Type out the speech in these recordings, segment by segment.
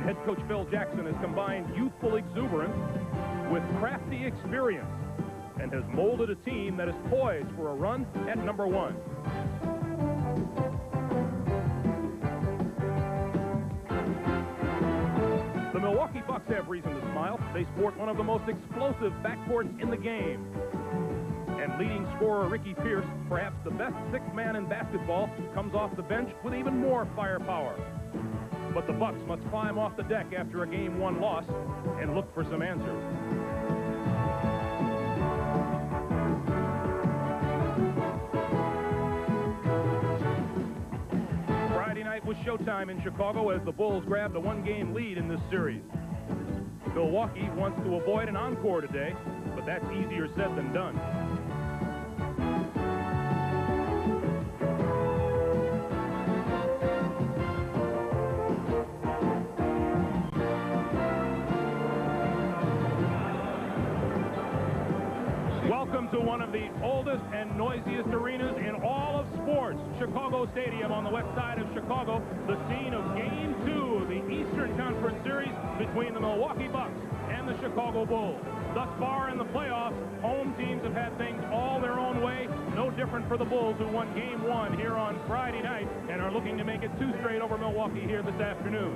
Head coach Phil Jackson has combined youthful exuberance with crafty experience and has molded a team that is poised for a run at number one. The Milwaukee Bucks have reason to smile. They sport one of the most explosive backcourts in the game. And leading scorer Ricky Pierce, perhaps the best sixth man in basketball, comes off the bench with even more firepower. But the Bucks must climb off the deck after a Game 1 loss and look for some answers. Friday night was showtime in Chicago as the Bulls grabbed a one-game lead in this series. Milwaukee wants to avoid an encore today, but that's easier said than done. Welcome to one of the oldest and noisiest arenas in all of sports, Chicago Stadium on the west side of Chicago, the scene of Game 2 of the Eastern Conference Series between the Milwaukee Bucks and the Chicago Bulls. Thus far in the playoffs, home teams have had things all their own way. No different for the Bulls, who won Game 1 here on Friday night and are looking to make it 2 straight over Milwaukee here this afternoon.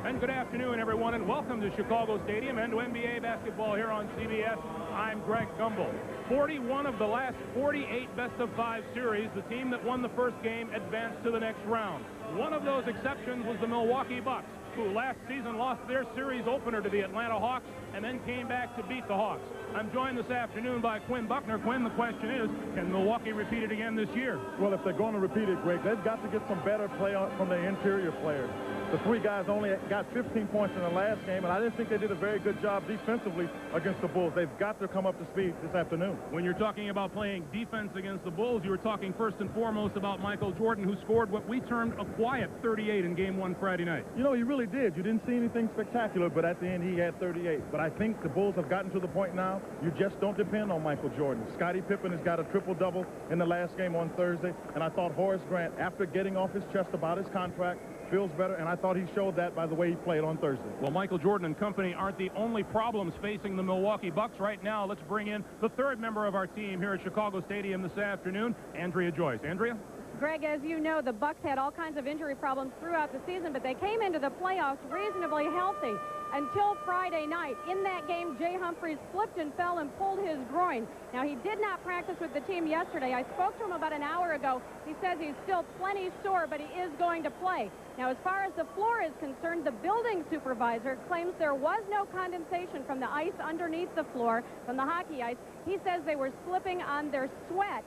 And good afternoon, everyone, and welcome to Chicago Stadium and to NBA basketball here on CBS. I'm Greg Gumbel. 41 of the last 48 best-of-5 series, the team that won the first game advanced to the next round. One of those exceptions was the Milwaukee Bucks, who last season lost their series opener to the Atlanta Hawks and then came back to beat the Hawks. I'm joined this afternoon by Quinn Buckner. Quinn, the question is, can Milwaukee repeat it again this year? Well, if they're going to repeat it, Greg, they've got to get some better play from their interior players. The 3 guys only got 15 points in the last game, and I didn't think they did a very good job defensively against the Bulls. They've got to come up to speed this afternoon. When you're talking about playing defense against the Bulls, you were talking first and foremost about Michael Jordan, who scored what we termed a quiet 38 in Game 1 Friday night. You know, he really did. You didn't see anything spectacular, but at the end he had 38. But I think the Bulls have gotten to the point now, you just don't depend on Michael Jordan. Scottie Pippen has got a triple-double in the last game on Thursday, and I thought Horace Grant, after getting off his chest about his contract, feels better, and I thought he showed that by the way he played on Thursday. Well, Michael Jordan and company aren't the only problems facing the Milwaukee Bucks right now. Let's bring in the third member of our team here at Chicago Stadium this afternoon, Andrea Joyce. Andrea? Greg, as you know, the Bucks had all kinds of injury problems throughout the season, but they came into the playoffs reasonably healthy until Friday night. In that game, Jay Humphries slipped and fell and pulled his groin. Now, he did not practice with the team yesterday. I spoke to him about an hour ago. He says he's still plenty sore, but he is going to play. Now, as far as the floor is concerned, the building supervisor claims there was no condensation from the ice underneath the floor, from the hockey ice. He says they were slipping on their sweat.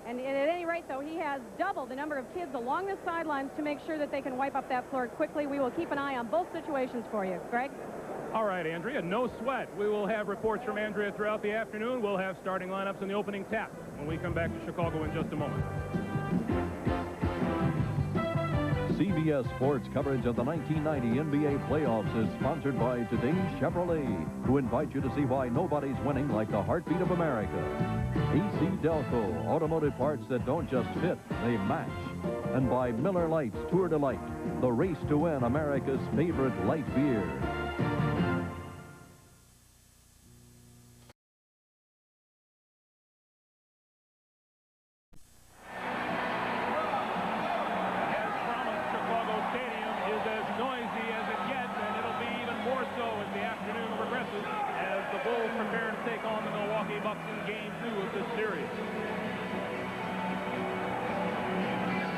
And at any rate, though, he has doubled the number of kids along the sidelines to make sure that they can wipe up that floor quickly. We will keep an eye on both situations for you. Greg? All right, Andrea, no sweat. We will have reports from Andrea throughout the afternoon. We'll have starting lineups in the opening tap when we come back to Chicago in just a moment. CBS Sports coverage of the 1990 NBA playoffs is sponsored by today's Chevrolet, who invite you to see why nobody's winning like the heartbeat of America. AC Delco, automotive parts that don't just fit, they match. And by Miller Lite's Tour de Light, the race to win America's favorite light beer.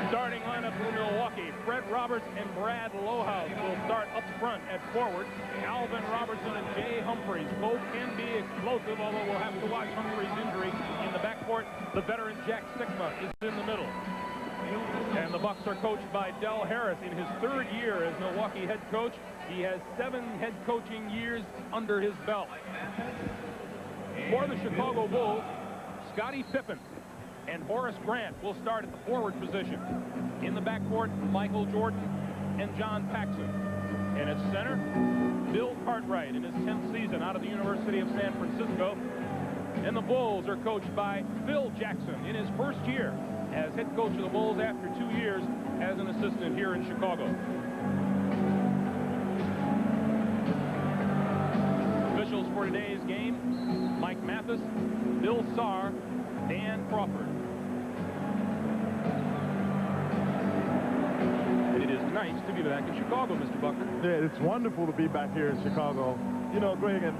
Starting lineup for Milwaukee, Fred Roberts and Brad Lohaus will start up front at forward. Alvin Robertson and Jay Humphries both can be explosive, although we'll have to watch Humphries' injury in the backcourt. The veteran Jack Sikma is in the middle. And the Bucks are coached by Del Harris in his 3rd year as Milwaukee head coach. He has 7 head coaching years under his belt. For the Chicago Bulls, Scottie Pippen and Horace Grant will start at the forward position. In the backcourt, Michael Jordan and John Paxson. And at center, Bill Cartwright in his 10th season out of the University of San Francisco. And the Bulls are coached by Phil Jackson in his 1st year as head coach of the Bulls after 2 years as an assistant here in Chicago. today's game, Mike Mathis, Bill Sarr, Dan Crawford. It is nice to be back in Chicago, Mr. Buckner. Yeah, it's wonderful to be back here in Chicago. You know, Greg, and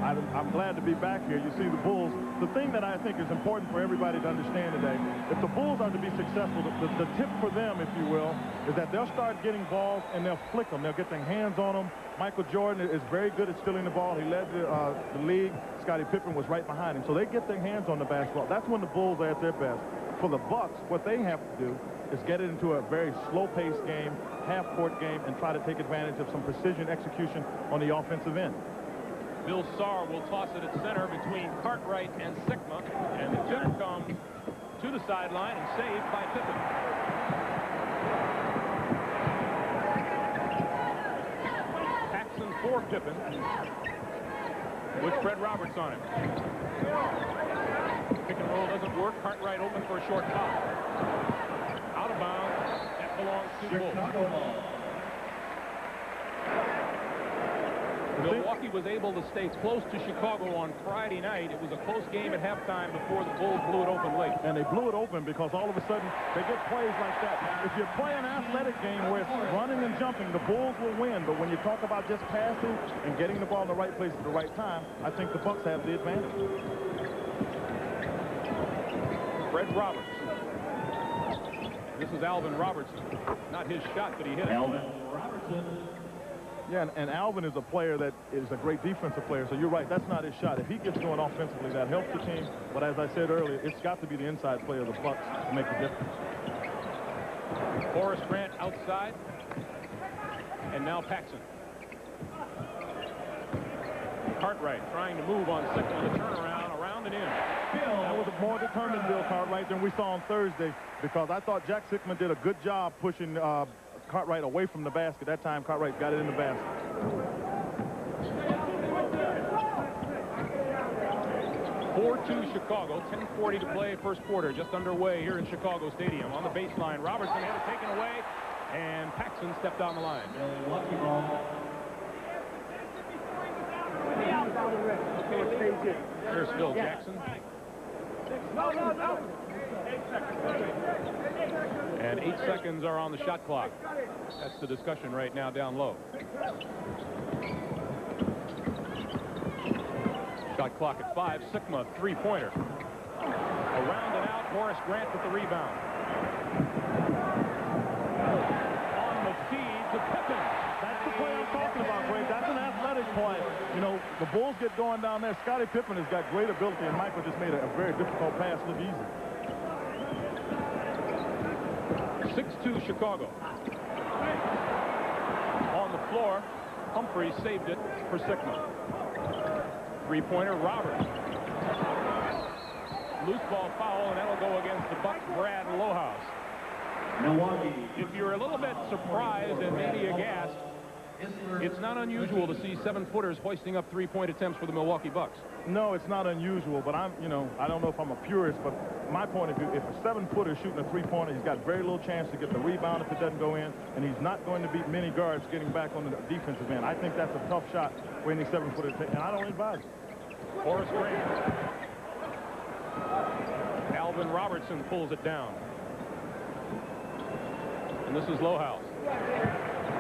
I'm glad to be back here. You see the Bulls. The thing that I think is important for everybody to understand today, if the Bulls are to be successful, the tip for them, if you will, is that they'll start getting balls and they'll flick them. They'll get their hands on them. Michael Jordan is very good at stealing the ball. He led the league. Scottie Pippen was right behind him. So they get their hands on the basketball. That's when the Bulls are at their best. For the Bucks, what they have to do is get it into a very slow-paced game, half-court game, and try to take advantage of some precision execution on the offensive end. Bill Sarr will toss it at center between Cartwright and Sigma, and the tip comes to the sideline and saved by Pippen. Paxson for Pippen, with Fred Roberts on it. Pick and roll doesn't work. Cartwright open for a short foul. Out of bounds. That belongs to the Bulls. Milwaukee was able to stay close to Chicago on Friday night. It was a close game at halftime before the Bulls blew it open late. And they blew it open because all of a sudden they get plays like that. If you play an athletic game where it's running and jumping, the Bulls will win. But when you talk about just passing and getting the ball in the right place at the right time, I think the Bucks have the advantage. Fred Roberts. This is Alvin Robertson. Not his shot, but he hit it. Alvin Robertson. Yeah, and Alvin is a player that is a great defensive player, so you're right, that's not his shot. If he gets going offensively, that helps the team. But as I said earlier, it's got to be the inside play of the Bucks to make the difference. Horace Grant outside. And now Paxson. Cartwright trying to move on Sigma, the turnaround around and in. That was a more determined Bill Cartwright than we saw on Thursday, because I thought Jack Sigma did a good job pushing Cartwright away from the basket. That time Cartwright got it in the basket. (4-2) Chicago. 10:40 to play, first quarter, just underway here in Chicago Stadium. On the baseline, Robertson had it taken away, and Paxson stepped down the line. Here's Phil Jackson. And 8 seconds are on the shot clock. That's the discussion right now down low. Shot clock at 5. Sigma, three-pointer. Around and out, Horace Grant with the rebound. On the feed to Pippen. That's the play I'm talking about, Greg. That's an athletic play. You know, the Bulls get going down there. Scottie Pippen has got great ability, and Michael just made a very difficult pass look easy. 6-2 Chicago. On the floor, Humphreys saved it for Sigma. Three-pointer, Roberts. Loose ball foul, and that'll go against the Bucks, Brad Lohaus. Milwaukee. If you're a little bit surprised and maybe aghast, it's not unusual to see 7-footers hoisting up three-point attempts for the Milwaukee Bucks. No, it's not unusual, but I don't know if I'm a purist, but my point of view, if a 7-footer is shooting a three-pointer, he's got very little chance to get the rebound if it doesn't go in, and he's not going to beat many guards getting back on the defensive end. I think that's a tough shot for any 7-footer to take, and I don't advise it. Horace Grant. Alvin Robertson pulls it down. And this is Lohaus.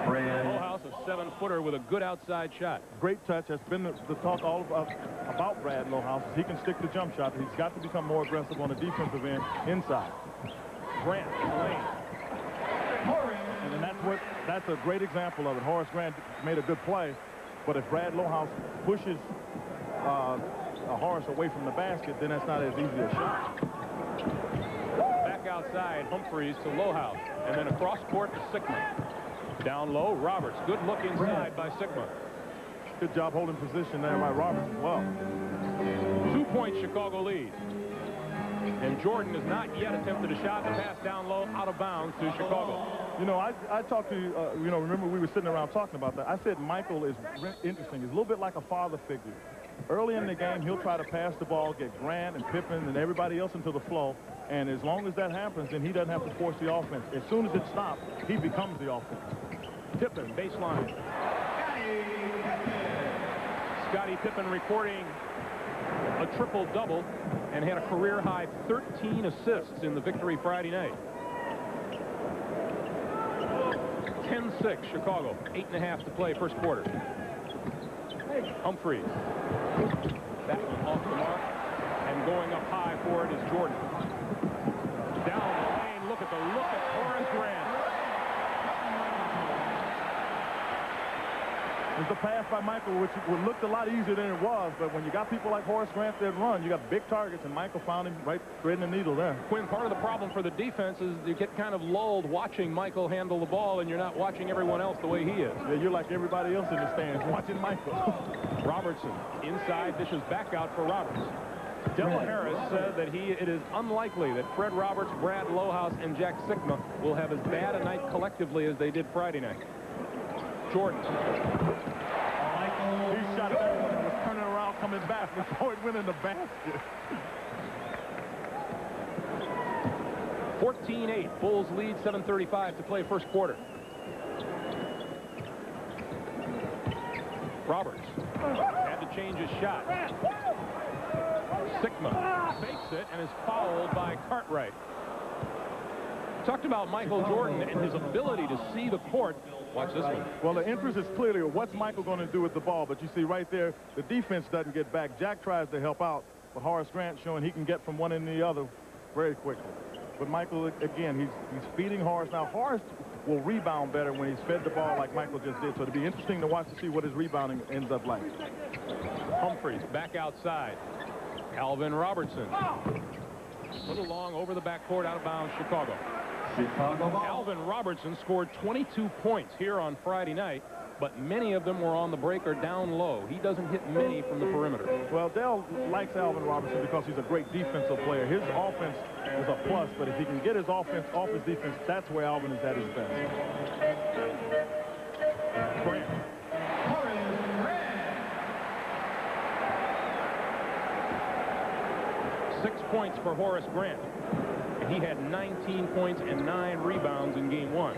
Lohaus, a 7-footer with a good outside shot. Great touch. That's been the talk all about Brad Lohaus. He can stick the jump shot, but he's got to become more aggressive on the defensive end inside. Grant, lane. And that's a great example of it. Horace Grant made a good play, but if Brad Lohaus pushes Horace away from the basket, then that's not as easy a shot. Back outside, Humphreys to Lohaus, and then across court to Sigma. Down low, Roberts. Good look inside by Sigma. Good job holding position there by Roberts as well. 2-point Chicago lead. And Jordan has not yet attempted a shot. The pass down low, out of bounds to Chicago. You know, I talked to, remember we were sitting around talking about that. I said Michael is interesting. He's a little bit like a father figure. Early in the game, he'll try to pass the ball, get Grant and Pippen and everybody else into the flow. And as long as that happens, then he doesn't have to force the offense. As soon as it stops, he becomes the offense. Pippen, baseline. Scottie Pippen recording a triple-double and had a career-high 13 assists in the victory Friday night. 10-6 Chicago. 8.5 to play first quarter. Humphries. That one off the mark. And going up high for it is Jordan. Down the lane. Look at Horace Grant. There's the pass by Michael, which looked a lot easier than it was, but when you got people like Horace Grant that run, you got big targets, and Michael found him right threading the needle there. Quinn, part of the problem for the defense is you get kind of lulled watching Michael handle the ball, and you're not watching everyone else the way he is. Yeah, you're like everybody else in the stands watching Michael. Robertson inside, dishes back out for Roberts. Del Harris said that it is unlikely that Fred Roberts, Brad Lohaus, and Jack Sikma will have as bad a night collectively as they did Friday night. Jordan. He shot that one and was turning around, coming back before it went in the basket. 14-8. Bulls lead, 7:35 to play first quarter. Roberts had to change his shot. Sikma fakes it and is fouled by Cartwright. Talked about Michael Jordan and his ability to see the court. Watch this one. Well, the interest is clearly what's Michael going to do with the ball, but you see right there, the defense doesn't get back. Jack tries to help out, but Horace Grant showing he can get from one end to the other very quickly. But Michael, again, he's feeding Horace. Now, Horace will rebound better when he's fed the ball like Michael just did, so it'll be interesting to watch to see what his rebounding ends up like. Humphries back outside. Alvin Robertson. A little long over the backcourt, out of bounds, Chicago. Alvin Robertson scored 22 points here on Friday night, but many of them were on the break or down low. He doesn't hit many from the perimeter. Well, Dell likes Alvin Robertson because he's a great defensive player. His offense is a plus, but if he can get his offense off his defense, that's where Alvin is at his best. Grant. 6 points for Horace Grant. He had 19 points and 9 rebounds in game 1.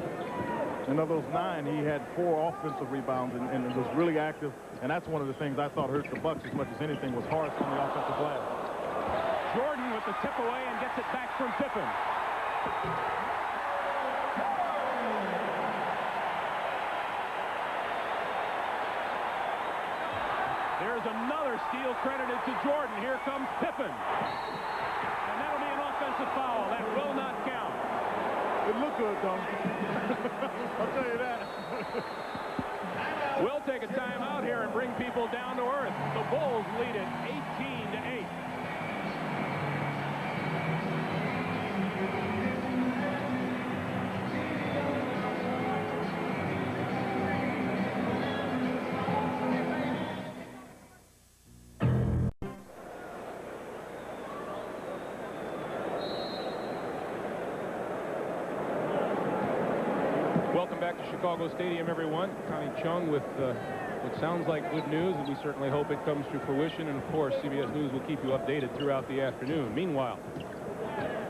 And of those 9, he had 4 offensive rebounds and was really active. And that's one of the things I thought hurt the Bucks as much as anything was Horace on the offensive glass. Jordan with the tip away and gets it back from Pippen. There's another steal credited to Jordan. Here comes Pippen. And that'll be an offensive foul. That will not count. It looked good, though. I'll tell you that. We'll take a timeout here and bring people down to earth. The Bulls lead it 18-8. Welcome back to Chicago Stadium, everyone. Connie Chung with what sounds like good news, and we certainly hope it comes to fruition. And, of course, CBS News will keep you updated throughout the afternoon. Meanwhile,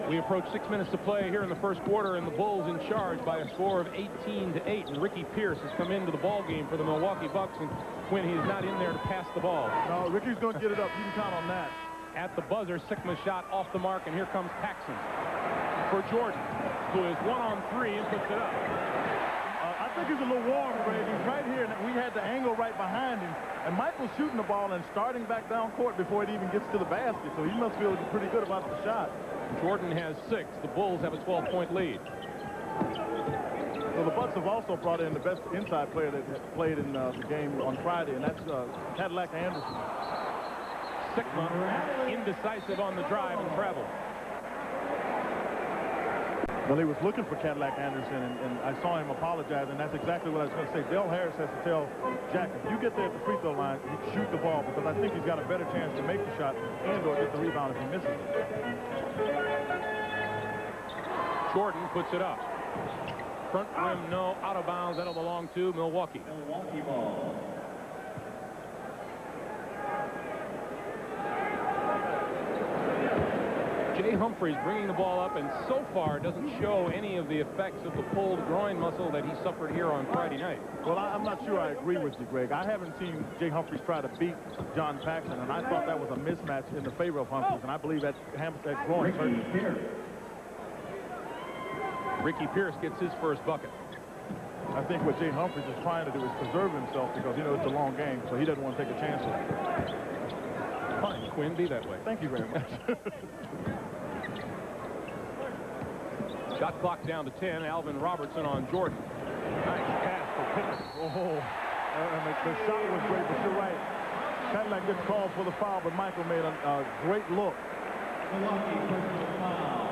we approach 6 minutes to play here in the first quarter, and the Bulls in charge by a score of 18-8. And Ricky Pierce has come into the ball game for the Milwaukee Bucks, and when he is not in there to pass the ball. No, Ricky's going to get it up. You can count on that. At the buzzer, Sikma's shot off the mark, and here comes Paxson for Jordan, who is 1-on-3 and puts it up. I think he's a little warm, Ray. He's right here, and we had the angle right behind him. And Michael's shooting the ball and starting back down court before it even gets to the basket, so he must feel pretty good about the shot. Jordan has 6. The Bulls have a 12-point lead. So the Bucks have also brought in the best inside player that played in the game on Friday, and that's Cadillac Anderson. Sikma indecisive on the drive and travel. Well, he was looking for Cadillac Anderson, and I saw him apologize, and that's exactly what I was going to say. Del Harris has to tell Jack, if you get there at the free throw line, you shoot the ball, because I think he's got a better chance to make the shot and or get the rebound if he misses it. Jordan puts it up. Front rim, no. Out of bounds. That'll belong to Milwaukee. Milwaukee ball. Jay Humphries bringing the ball up, and so far doesn't show any of the effects of the pulled groin muscle that he suffered here on Friday night. Well, I'm not sure I agree with you, Greg. I haven't seen Jay Humphries try to beat John Paxson, and I thought that was a mismatch in the favor of Humphries, and I believe that groin hurt him. Ricky Pierce gets his first bucket. I think what Jay Humphries is trying to do is preserve himself because, you know, it's a long game, so he doesn't want to take a chance with it. Fine, Quinn, be that way. Thank you very much. Shot clock down to 10. Alvin Robertson on Jordan. Nice pass for Pippen. Oh, the shot was great, but you're right. Cadillac gets called for the foul, but Michael made a great look. Milwaukee personal foul.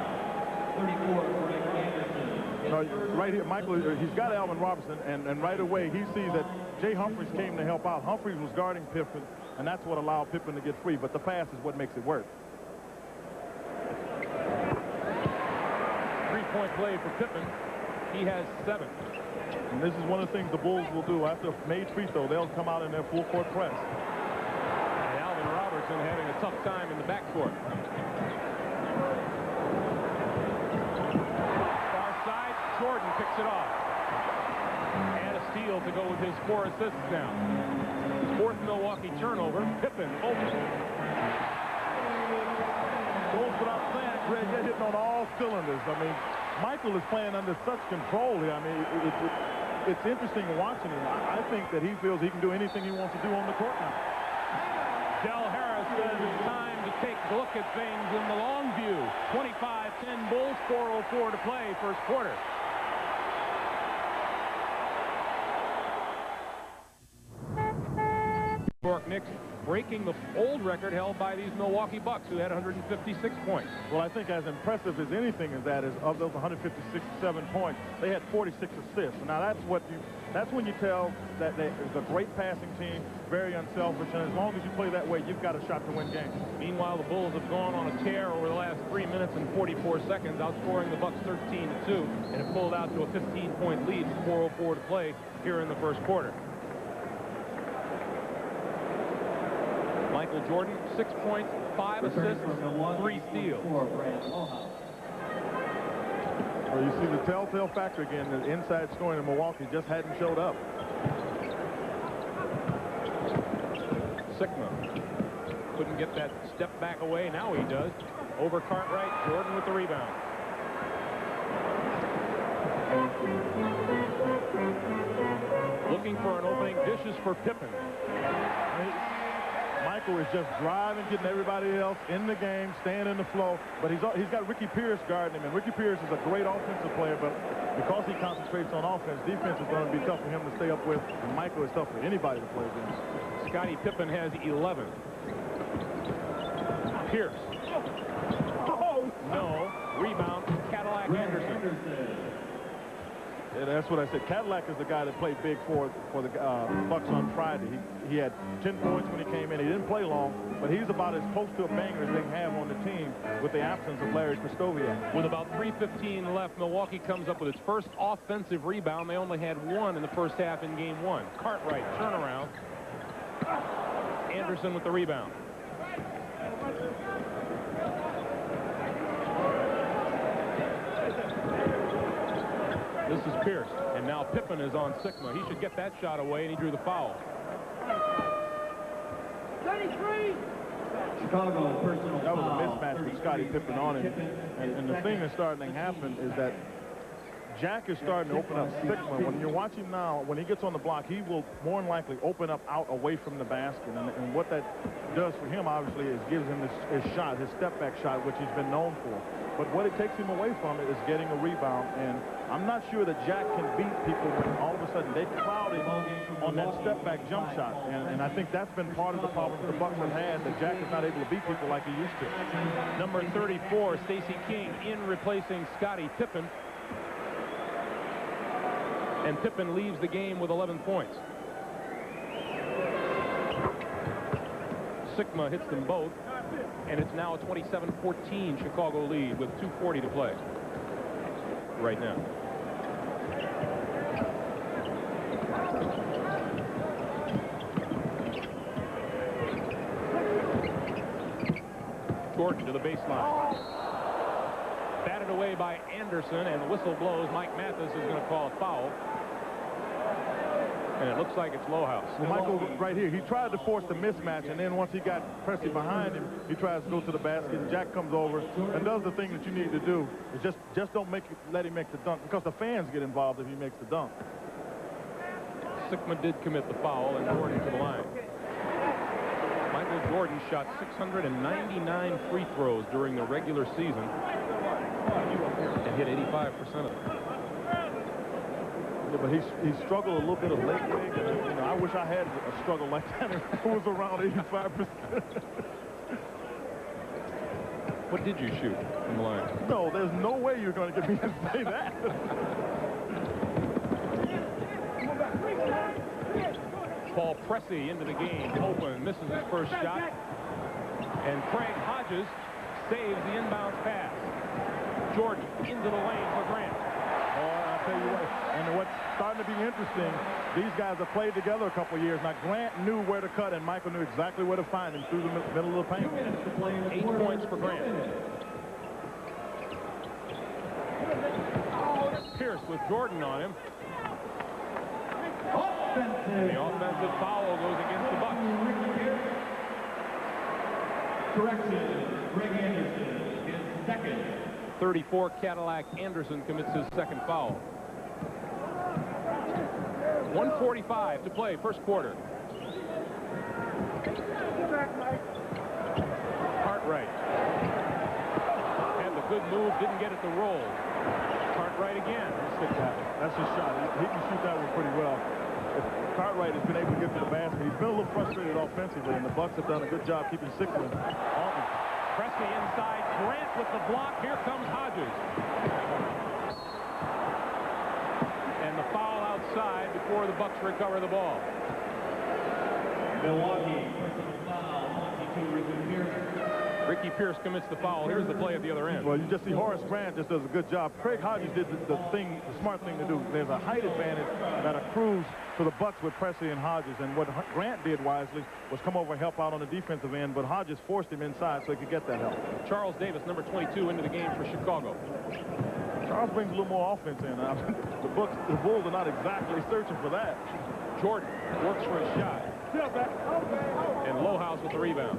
34, Greg Anderson. Right here, Michael, he's got Alvin Robertson, and right away he sees that Jay Humphries came to help out. Humphries was guarding Pippen, and that's what allowed Pippen to get free, but the pass is what makes it work. Three-point play for Pippen. He has 7. And this is one of the things the Bulls will do. After a made free throw, they'll come out in their full-court press. And Alvin Robertson having a tough time in the backcourt. Jordan picks it off. And a steal to go with his 4 assists now. 4th Milwaukee turnover. Pippen open. Goes without saying, Greg, they're hitting on all cylinders. I mean, Michael is playing under such control here. I mean, it's interesting watching him. I think that he feels he can do anything he wants to do on the court now. Del Harris says it's time to take a look at things in the long view. 25-10 Bulls, 4:04 to play, first quarter. New York Knicks breaking the old record held by these Milwaukee Bucks, who had 156 points. Well, I think as impressive as anything as that is, of those 157 points, they had 46 assists. Now that's when you tell that it's a great passing team, very unselfish, and as long as you play that way, you've got a shot to win games. Meanwhile, the Bulls have gone on a tear over the last 3 minutes and 44 seconds, outscoring the Bucks 13-2, and have pulled out to a 15-point lead with 4:04 to play here in the first quarter. Michael Jordan, 6 points, 5 assists, 3 steals. Well, you see the telltale factor again, the inside scoring in Milwaukee just hadn't showed up. Sigma couldn't get that step back away. Now he does. Over Cartwright, Jordan with the rebound. Looking for an opening, dishes for Pippen. Michael is just driving, getting everybody else in the game, staying in the flow. But he's got Ricky Pierce guarding him, and Ricky Pierce is a great offensive player, but because he concentrates on offense, defense is going to be tough for him to stay up with, and Michael is tough for anybody to play against. Scottie Pippen has 11. Pierce. Oh, no. Rebound, Cadillac Anderson. Yeah, that's what I said. Cadillac is the guy that played big for the Bucks on Friday. He had 10 points when he came in. He didn't play long, but he's about as close to a banger as they can have on the team with the absence of Larry Kristoviak. With about 3:15 left, Milwaukee comes up with its first offensive rebound. They only had 1 in the first half in game 1. Cartwright, turnaround. Anderson with the rebound. This is Pierce, and now Pippen is on Sigma. He should get that shot away, and he drew the foul. 33. Chicago personal That was a foul. mismatch with Scottie Pippen on him. And the thing that's starting to happen is that Jack is starting to open up Sigma. When you're watching now, when he gets on the block, he will more than likely open up out away from the basket. And what that does for him, obviously, is gives him his shot, his step-back shot, which he's been known for. But what it takes him away from it is getting a rebound. And I'm not sure that Jack can beat people when all of a sudden they crowd him on that step-back jump shot. And I think that's been part of the problem the Bucks have had, that Jack is not able to beat people like he used to. Number 34, Stacey King, in replacing Scottie Pippen. And Pippen leaves the game with 11 points. Sigma hits them both, and it's now a 27-14 Chicago lead with 2:40 to play right now. Jordan to the baseline. batted away by Anderson, and the whistle blows. Mike Mathis is going to call a foul. And it looks like it's Lohaus. Well, Michael, right here, he tried to force the mismatch, and then once he got Presley behind him, he tries to go to the basket, and Jack comes over and does the thing that you need to do. Is just don't let him make the dunk, because the fans get involved if he makes the dunk. Sickma did commit the foul, and Jordan to the line. Michael Jordan shot 699 free throws during the regular season and hit 85% of them. Yeah, but he struggled a little bit of late leg, and I wish I had a struggle like that. It was around 85%. What did you shoot from the line? No, there's no way you're going to get me to say that. Paul Pressey into the game, open, misses his first shot, and Craig Hodges saves the inbound pass. Jordan into the lane for Grant. I'll tell you what, and what's starting to be interesting, these guys have played together a couple of years. Now, Grant knew where to cut, and Michael knew exactly where to find him through the middle of the paint. 8 points for Grant. Pierce with Jordan on him. The offensive foul goes against the Bucks. Correction, Greg Anderson is second. 34 Cadillac Anderson commits his second foul. 1:45 to play, first quarter. Cartwright had the good move, didn't get it to roll. Cartwright again. That's his shot. He can shoot that one pretty well. If Cartwright has been able to get to the basket, he's been a little frustrated offensively, and the Bucks have done a good job keeping Sickman on him. Pressey inside, Grant with the block. Here comes Hodges. And the foul outside before the Bucks recover the ball. Milwaukee, personal foul, 22, Ricky Pierce. Ricky Pierce commits the foul. Here's the play at the other end. Well, you just see Horace Grant just does a good job. Craig Hodges did the smart thing to do. There's a height advantage that accrues to the Bucks with Pressey and Hodges, and what Grant did wisely was come over and help out on the defensive end, but Hodges forced him inside so he could get that help. Charles Davis, number 22, into the game for Chicago. Charles brings a little more offense in. The Bulls are not exactly searching for that. Jordan works for a shot. And Lohaus with the rebound.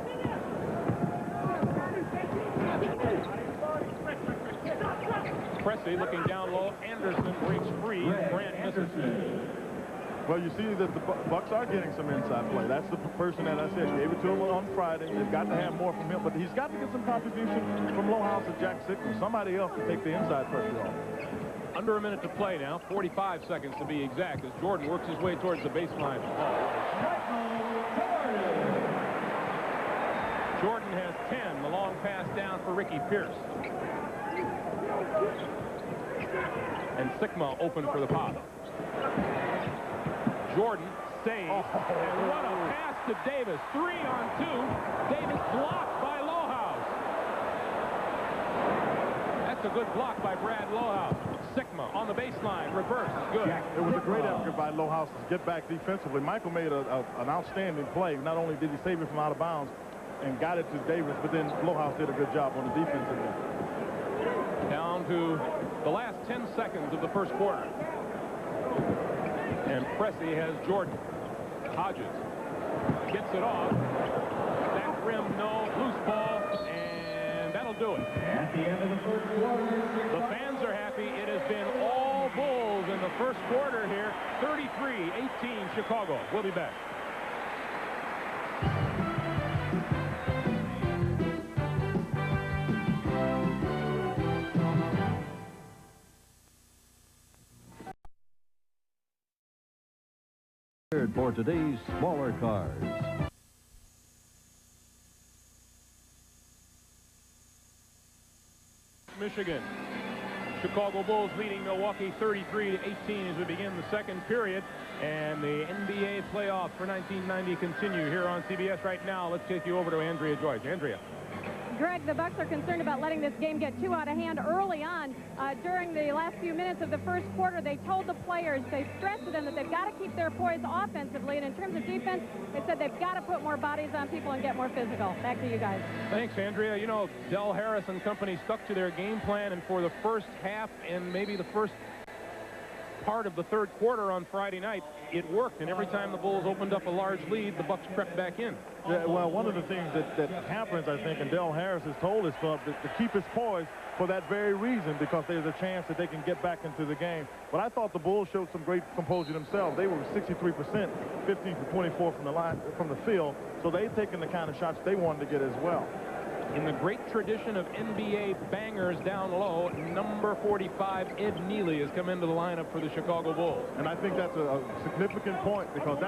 Pressey looking down low. Anderson breaks free. Grant misses. Well, you see that the Bucks are getting some inside play. That's the person that I said gave it to him on Friday. They've got to have more from him, but he's got to get some contribution from Lohaus and Jack Sickman. Somebody else to take the inside pressure off. Under a minute to play now, 45 seconds to be exact, as Jordan works his way towards the baseline. Jordan has 10. The long pass down for Ricky Pierce. And Sickma open for the pop. Jordan saves. And what a pass to Davis. 3-on-2. Davis blocked by Lohaus. That's a good block by Brad Lohaus. Sickma on the baseline. Reverse. Good. It was a great effort by Lohaus to get back defensively. Michael made an outstanding play. Not only did he save it from out of bounds and got it to Davis, but then Lohaus did a good job on the defensive end. Down to the last 10 seconds of the first quarter. And Pressey has Jordan. Hodges gets it off. That rim, no. Loose ball, and that'll do it. At the end of the first quarter, The fans are happy. It has been all Bulls in the first quarter here. 33-18 Chicago. We'll be back. For today's smaller cars. Michigan. Chicago Bulls leading Milwaukee 33-18 as we begin the second period. And the NBA playoffs for 1990 continue here on CBS right now. Let's take you over to Andrea Joyce. Andrea. Greg, the Bucks are concerned about letting this game get too out of hand early on. During the last few minutes of the first quarter, they told the players, they stressed to them that they've got to keep their poise offensively. And in terms of defense, they said they've got to put more bodies on people and get more physical. Back to you guys. Thanks, Andrea. You know, Del Harris and company stuck to their game plan, and for the first half and maybe the first part of the third quarter on Friday night, it worked, and every time the Bulls opened up a large lead, the Bucks crept back in. Yeah, well, one of the things that happens, I think, and Del Harris has told his club to keep his poise for that very reason, because there's a chance that they can get back into the game. But I thought the Bulls showed some great composure themselves. They were 63%, 15 for 24 from the line, from the field, so they've taken the kind of shots they wanted to get as well. In the great tradition of NBA bangers down low, number 45, Ed Neely, has come into the lineup for the Chicago Bulls. And I think that's a significant point, because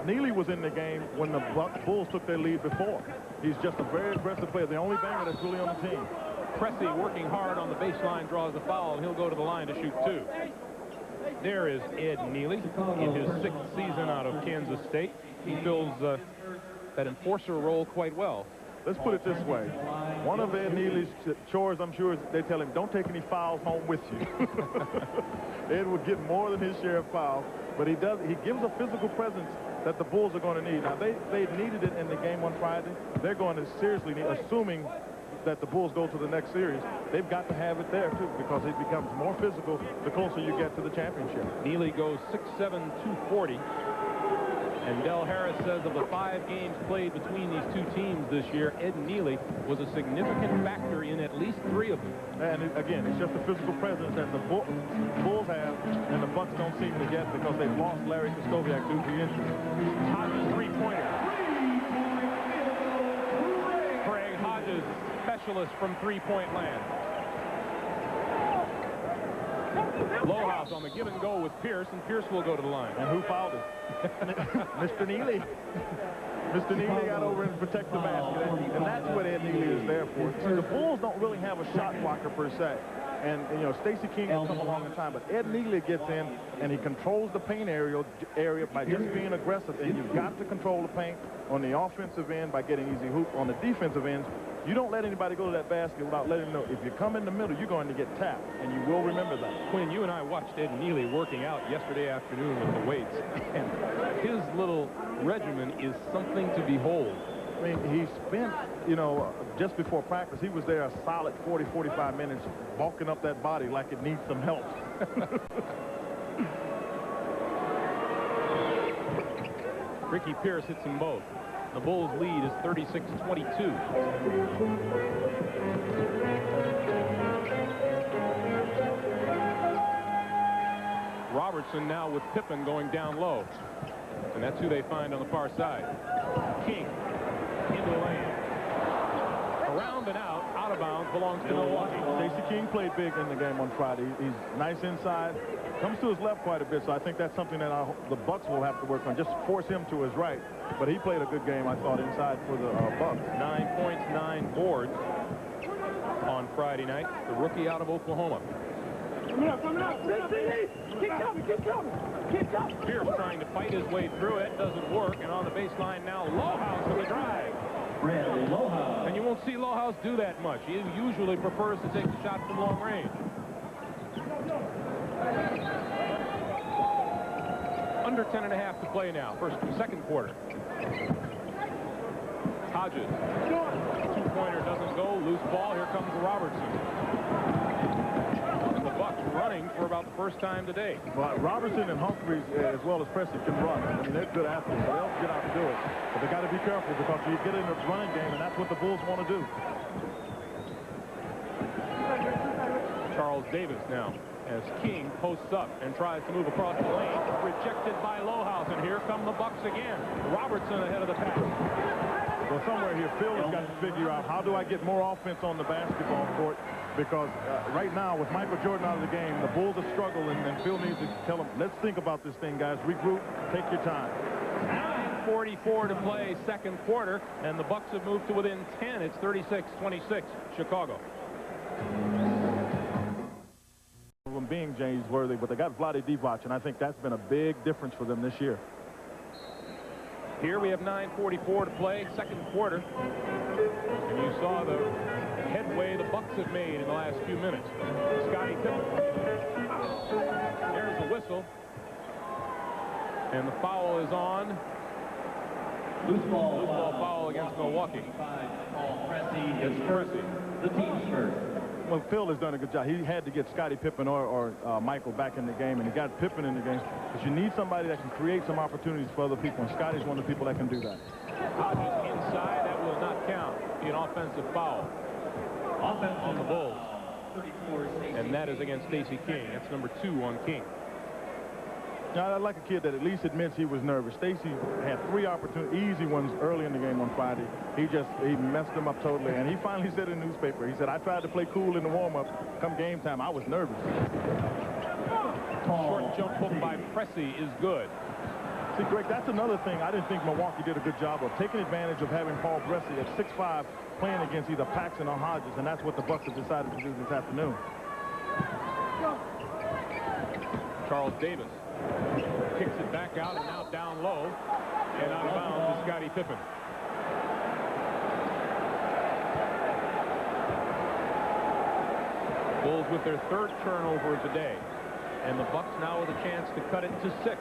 Neely was in the game when the Bulls took their lead before. He's just a very aggressive player, the only banger that's really on the team. Pressey working hard on the baseline, draws the foul, and he'll go to the line to shoot two. There is Ed Neely in his 6th season out of Kansas State. He fills that enforcer role quite well. Let's put it this way. One of Ed Neely's chores, I'm sure, is they tell him, don't take any fouls home with you. Ed would get more than his share of fouls, but he gives a physical presence that the Bulls are going to need. Now, they needed it in the game on Friday. They're going to seriously need, assuming that the Bulls go to the next series, they've got to have it there, too, because it becomes more physical the closer you get to the championship. Neely goes 6'7", 240. And Del Harris says of the 5 games played between these two teams this year, Ed Neely was a significant factor in at least 3 of them. And again, it's just the physical presence that the Bulls have and the Bucks don't seem to get, because they've lost Larry Kostoviak due to injury. Hodges three-pointer. Craig Hodges, specialist from three-point land. Lohaus on the give and go with Pierce, and Pierce will go to the line. And who fouled him? Mr. Neely. Mr. Neely got over and protect the basket, and that's what Ed Neely is there for. See, the Bulls don't really have a shot blocker per se. And you know, Stacey King has come along in time, but Ed Neely gets in and he controls the paint area by just being aggressive. And you've got to control the paint on the offensive end by getting easy hoop. On the defensive end, you don't let anybody go to that basket without letting them know if you come in the middle, you're going to get tapped, and you will remember that. Quinn, you and I watched Ed Neely working out yesterday afternoon with the weights, and his little regimen is something to behold. I mean, he spent, you know, just before practice, he was there a solid 40, 45 minutes bulking up that body like it needs some help. Ricky Pierce hits them both. The Bulls' lead is 36-22. Robertson now with Pippen going down low. And that's who they find on the far side. King into the lane. Around and out of bounds, belongs to Milwaukee. Stacey King played big in the game on Friday. He's nice inside. Comes to his left quite a bit, so I think that's something that the Bucks will have to work on. Just force him to his right. But he played a good game, I thought, inside for the Bucks. 9 points, 9 boards on Friday night. The rookie out of Oklahoma. Coming up. Keep coming. Pierce trying to fight his way through it. Doesn't work. And on the baseline now, Lohaus with the drive. And you won't see Lohaus do that much. He usually prefers to take the shot from long range. Under 10.5 to play now. Second quarter. Hodges. Two-pointer doesn't go. Loose ball. Here comes Robertson. And the Bucks running for about the first time today. Well, Robertson and Humphries, as well as Presti, can run. I mean, they're good athletes, so they'll get out and do it. But they got to be careful, because you get in the running game, and that's what the Bulls want to do. Charles Davis now, as King posts up and tries to move across the lane. Rejected by Lohaus, and here come the Bucks again. Robertson ahead of the pack. Well, somewhere here, Phil has got to figure out, how do I get more offense on the basketball court? Because right now, with Michael Jordan out of the game, the Bulls have struggled, and Phil needs to tell them, let's think about this thing, guys. Regroup, take your time. 9:44 to play, second quarter, and the Bucks have moved to within 10. It's 36-26, Chicago. Them being James Worthy, but they got Vlade Divac, and I think that's been a big difference for them this year. Here we have 9:44 to play, second quarter. And you saw the headway the Bucks have made in the last few minutes. Scottie Pippen. There's the whistle. And the foul is on. Loose ball Foul against Milwaukee. Paul Pressey. It's Pressey. The team's first. Well, Phil has done a good job. He had to get Scottie Pippen or Michael back in the game, and he got Pippen in the game. But you need somebody that can create some opportunities for other people, and Scottie's one of the people that can do that. Hodges inside. That will not count. Be an offensive foul on the Bulls. 34, And that is against Stacey King. That's number 2 on King. Now, I like a kid that at least admits he was nervous. Stacey had 3 easy ones early in the game on Friday. He messed them up totally, and he finally said in the newspaper, he said, I tried to play cool in the warm-up. Come game time, I was nervous. Short jump hook by Pressey is good. See, Greg, that's another thing I didn't think Milwaukee did a good job of, taking advantage of having Paul Pressey at 6'5", playing against either Paxson or Hodges, and that's what the Bucks have decided to do this afternoon. Charles Davis kicks it back out and now down low and out of bounds to Scottie Pippen. Bulls with their 3rd turnover of the day, and the Bucks now with a chance to cut it to 6.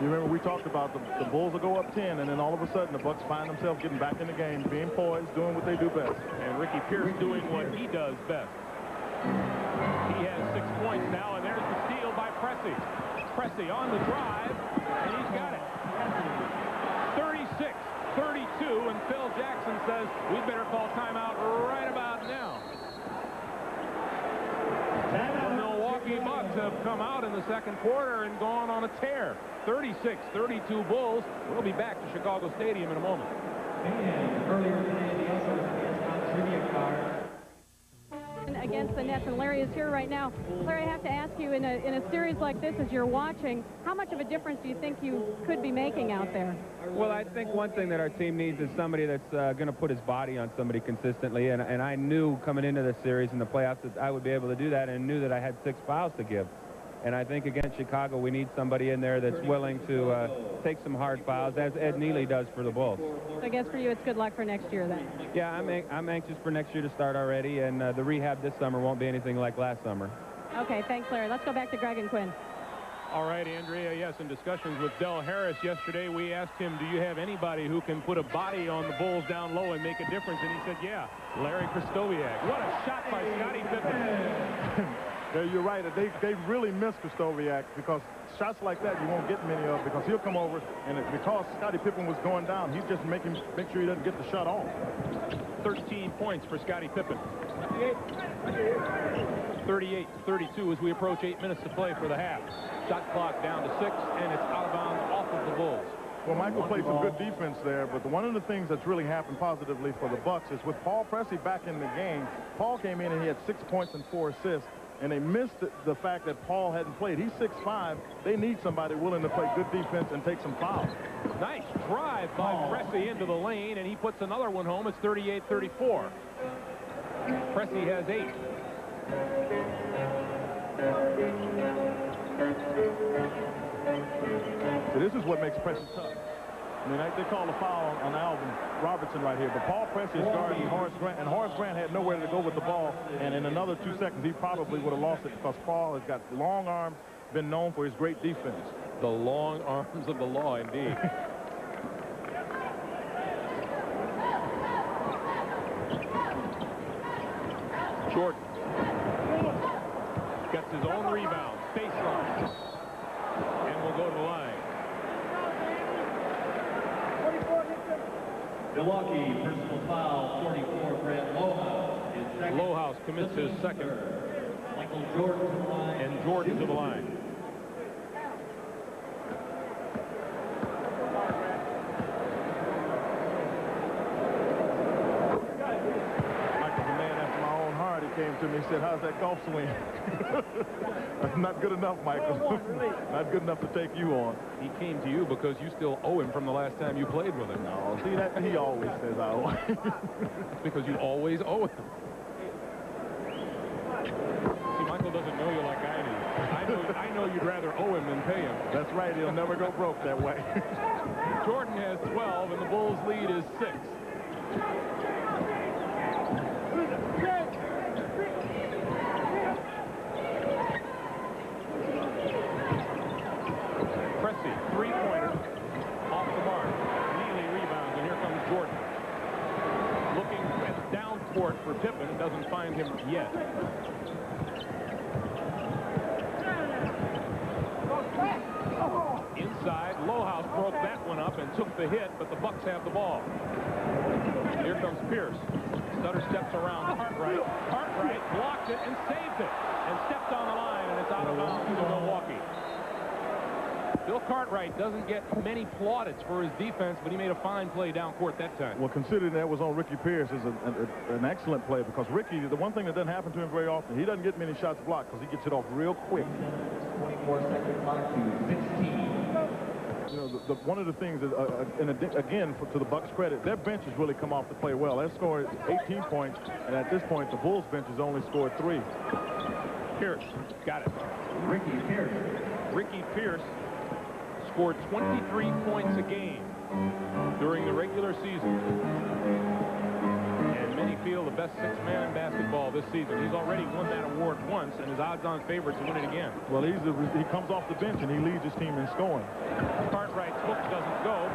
You remember we talked about the Bulls will go up 10, and then all of a sudden the Bucks find themselves getting back in the game, being poised, doing what they do best. And Ricky Pierce doing what he does best. He has 6 points now, and there's the steal by Pressey. Pressey on the drive, and he's got it. 36-32, and Phil Jackson says we better call timeout right about now. The Milwaukee Bucks have come out in the second quarter and gone on a tear. 36-32 Bulls. We'll be back to Chicago Stadium in a moment. And earlier today, the All-Star trivia card. Against the Nets, and Larry is here right now. Larry, I have to ask you, in a series like this, as you're watching, how much of a difference do you think you could be making out there? Well, I think one thing that our team needs is somebody that's going to put his body on somebody consistently, and I knew coming into this series in the playoffs that I would be able to do that, and knew that I had 6 fouls to give. And I think against Chicago, we need somebody in there that's willing to take some hard fouls, as Ed Neely does for the Bulls. So I guess for you, it's good luck for next year, then. Yeah, I'm anxious for next year to start already, and the rehab this summer won't be anything like last summer. Okay, thanks, Larry. Let's go back to Greg and Quinn. All right, Andrea, yes, in discussions with Del Harris yesterday, we asked him, do you have anybody who can put a body on the Bulls down low and make a difference? And he said, yeah, Larry Krystkowiak. What a shot by Scottie Pippen. Yeah, you're right. They really miss Krystkowiak, because shots like that you won't get many of, because he'll come over, and because Scottie Pippen was going down, he's just make sure he doesn't get the shot off. 13 points for Scottie Pippen. 38-32 as we approach 8 minutes to play for the half. Shot clock down to 6, and it's out of bounds off of the Bulls. Well, Michael played some good defense there, but one of the things that's really happened positively for the Bucks is with Paul Pressey back in the game. Paul came in and he had 6 points and 4 assists. And they missed the fact that Paul hadn't played. He's 6'5". They need somebody willing to play good defense and take some fouls. Nice drive by Pressey into the lane, and he puts another one home. It's 38-34. Pressey has 8. So this is what makes Pressey tough. I mean, they call a foul on Alvin Robertson right here, but Paul Pressey is guarding Horace Grant, and Horace Grant had nowhere to go with the ball, and in another 2 seconds, he probably would have lost it, because Paul has got long arms, been known for his great defense. The long arms of the law, indeed. Jordan gets his own rebound, baseline, and will go to the line. Milwaukee, personal foul, 44, Brad Lohaus. His second. Lohaus commits his second. Michael Jordan to the line. And Jordan to the line. Michael's a man after my own heart. He came to me and said, how's that golf swing? That's not good enough, Michael. Not good enough to take you on. He came to you because you still owe him from the last time you played with him. No, see, that he always says I owe him. It's because you always owe him. See, Michael doesn't know you like I do. I know you'd rather owe him than pay him. That's right. He'll never go broke that way. Jordan has 12, and the Bulls' lead is 6. Pressey, three-pointer, off the mark. Neely rebounds, and here comes Jordan. Looking at the down court for Pippen, doesn't find him yet. Inside, Lohaus broke that one up and took the hit, but the Bucks have the ball. Here comes Pierce. Stutter steps around Cartwright. Cartwright blocked it and saved it and stepped on the line, and it's out of bounds to Milwaukee. Bill Cartwright doesn't get many plaudits for his defense, but he made a fine play down court that time. Well, considering that was on Ricky Pierce, is an excellent play, because Ricky, the one thing that doesn't happen to him very often, he doesn't get many shots blocked because he gets it off real quick. 24-second clock to 16. You know, one of the things is, again, to the Bucks' credit, their bench has really come off to play well. They scored 18 points, and at this point, the Bulls' bench has only scored 3. Pierce, got it. Ricky Pierce. Ricky Pierce scored 23 points a game during the regular season. And many feel the best sixth man in basketball this season. He's already won that award once, and his odds-on favorite to win it again. Well, he comes off the bench, and he leads his team in scoring. Cartwright's hook doesn't go.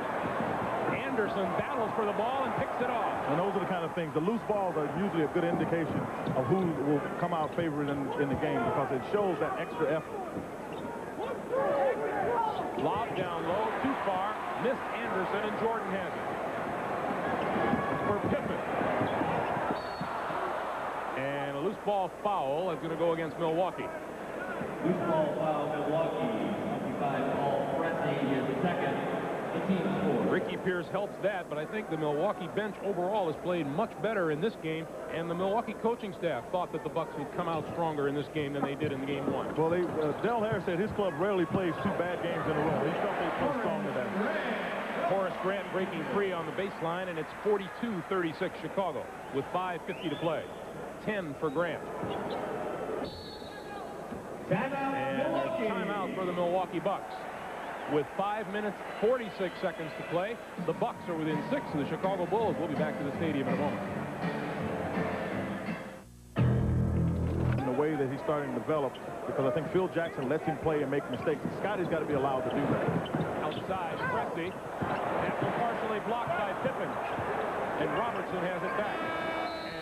Anderson battles for the ball and picks it off. And those are the kind of things. The loose balls are usually a good indication of who will come out favored in the game, because it shows that extra effort. Lob down low, too far, missed Anderson, and Jordan has it. For Pippen. And a loose ball foul is going to go against Milwaukee. Loose ball foul, Milwaukee. 25, Paul Pressey, his second. The team score. Ricky Pierce helps that, but I think the Milwaukee bench overall has played much better in this game, and the Milwaukee coaching staff thought that the Bucks would come out stronger in this game than they did in game 1. Well, Del Harris said his club rarely plays 2 bad games in a row. He felt they played stronger than that. Horace Grant breaking free on the baseline, and it's 42-36 Chicago with 5:50 to play. 10 for Grant. And timeout for the Milwaukee Bucks. With 5 minutes, 46 seconds to play, the Bucks are within 6 of the Chicago Bulls. We'll be back to the stadium in a moment. In the way that he's starting to develop, because I think Phil Jackson lets him play and make mistakes. Scotty's got to be allowed to do that. Outside, Pressey. That was partially blocked by Pippen. And Robertson has it back.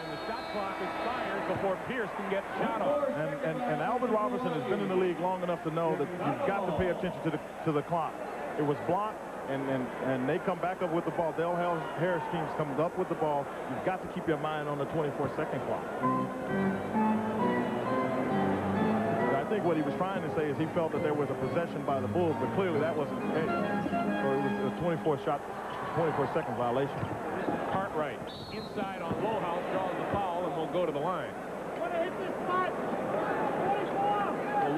And the shot clock expires before Pierce can get the shot off. And Alvin Robertson has been in the league long enough to know that you've got to pay attention to the clock. It was blocked, and they come back up with the ball. Del Harris teams comes up with the ball. You've got to keep your mind on the 24-second clock. I think what he was trying to say is he felt that there was a possession by the Bulls, but clearly that wasn't the case. So it was a 24-second violation. Cartwright inside on Lohaus, draws the foul, and will go to the line. Well,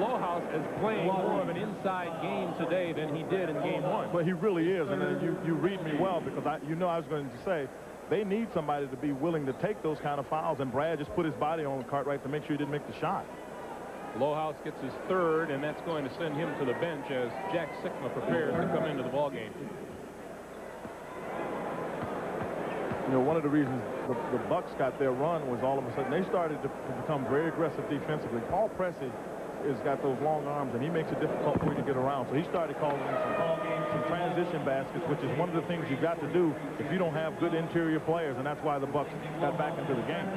Lohaus is playing more of an inside game today than he did in game 1. Well, he really is, and you read me well, because I was going to say they need somebody to be willing to take those kind of fouls, and Brad just put his body on Cartwright to make sure he didn't make the shot. Lohaus gets his 3rd, and that's going to send him to the bench as Jack Sikma prepares to come into the ballgame. You know, one of the reasons the Bucks got their run was all of a sudden they started to become very aggressive defensively. Paul Pressey has got those long arms, and he makes it difficult for you to get around. So he started calling in some transition baskets, which is one of the things you've got to do if you don't have good interior players, and that's why the Bucks got back into the game.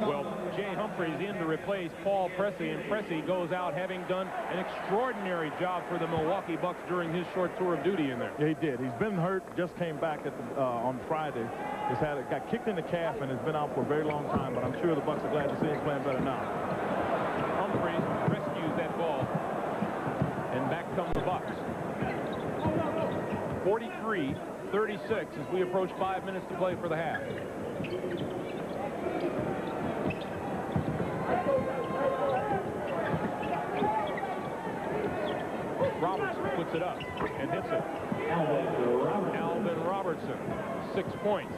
Well, Jay Humphries in to replace Paul Pressey, and Pressey goes out having done an extraordinary job for the Milwaukee Bucks during his short tour of duty in there. Yeah, he did. He's been hurt, just came back on Friday. Got kicked in the calf and has been out for a very long time, but I'm sure the Bucks are glad to see him playing better now. Humphries rescues that ball, and back come the Bucks. 43-36 as we approach 5 minutes to play for the half. Robertson puts it up and hits it. Alvin Robertson, 6 points.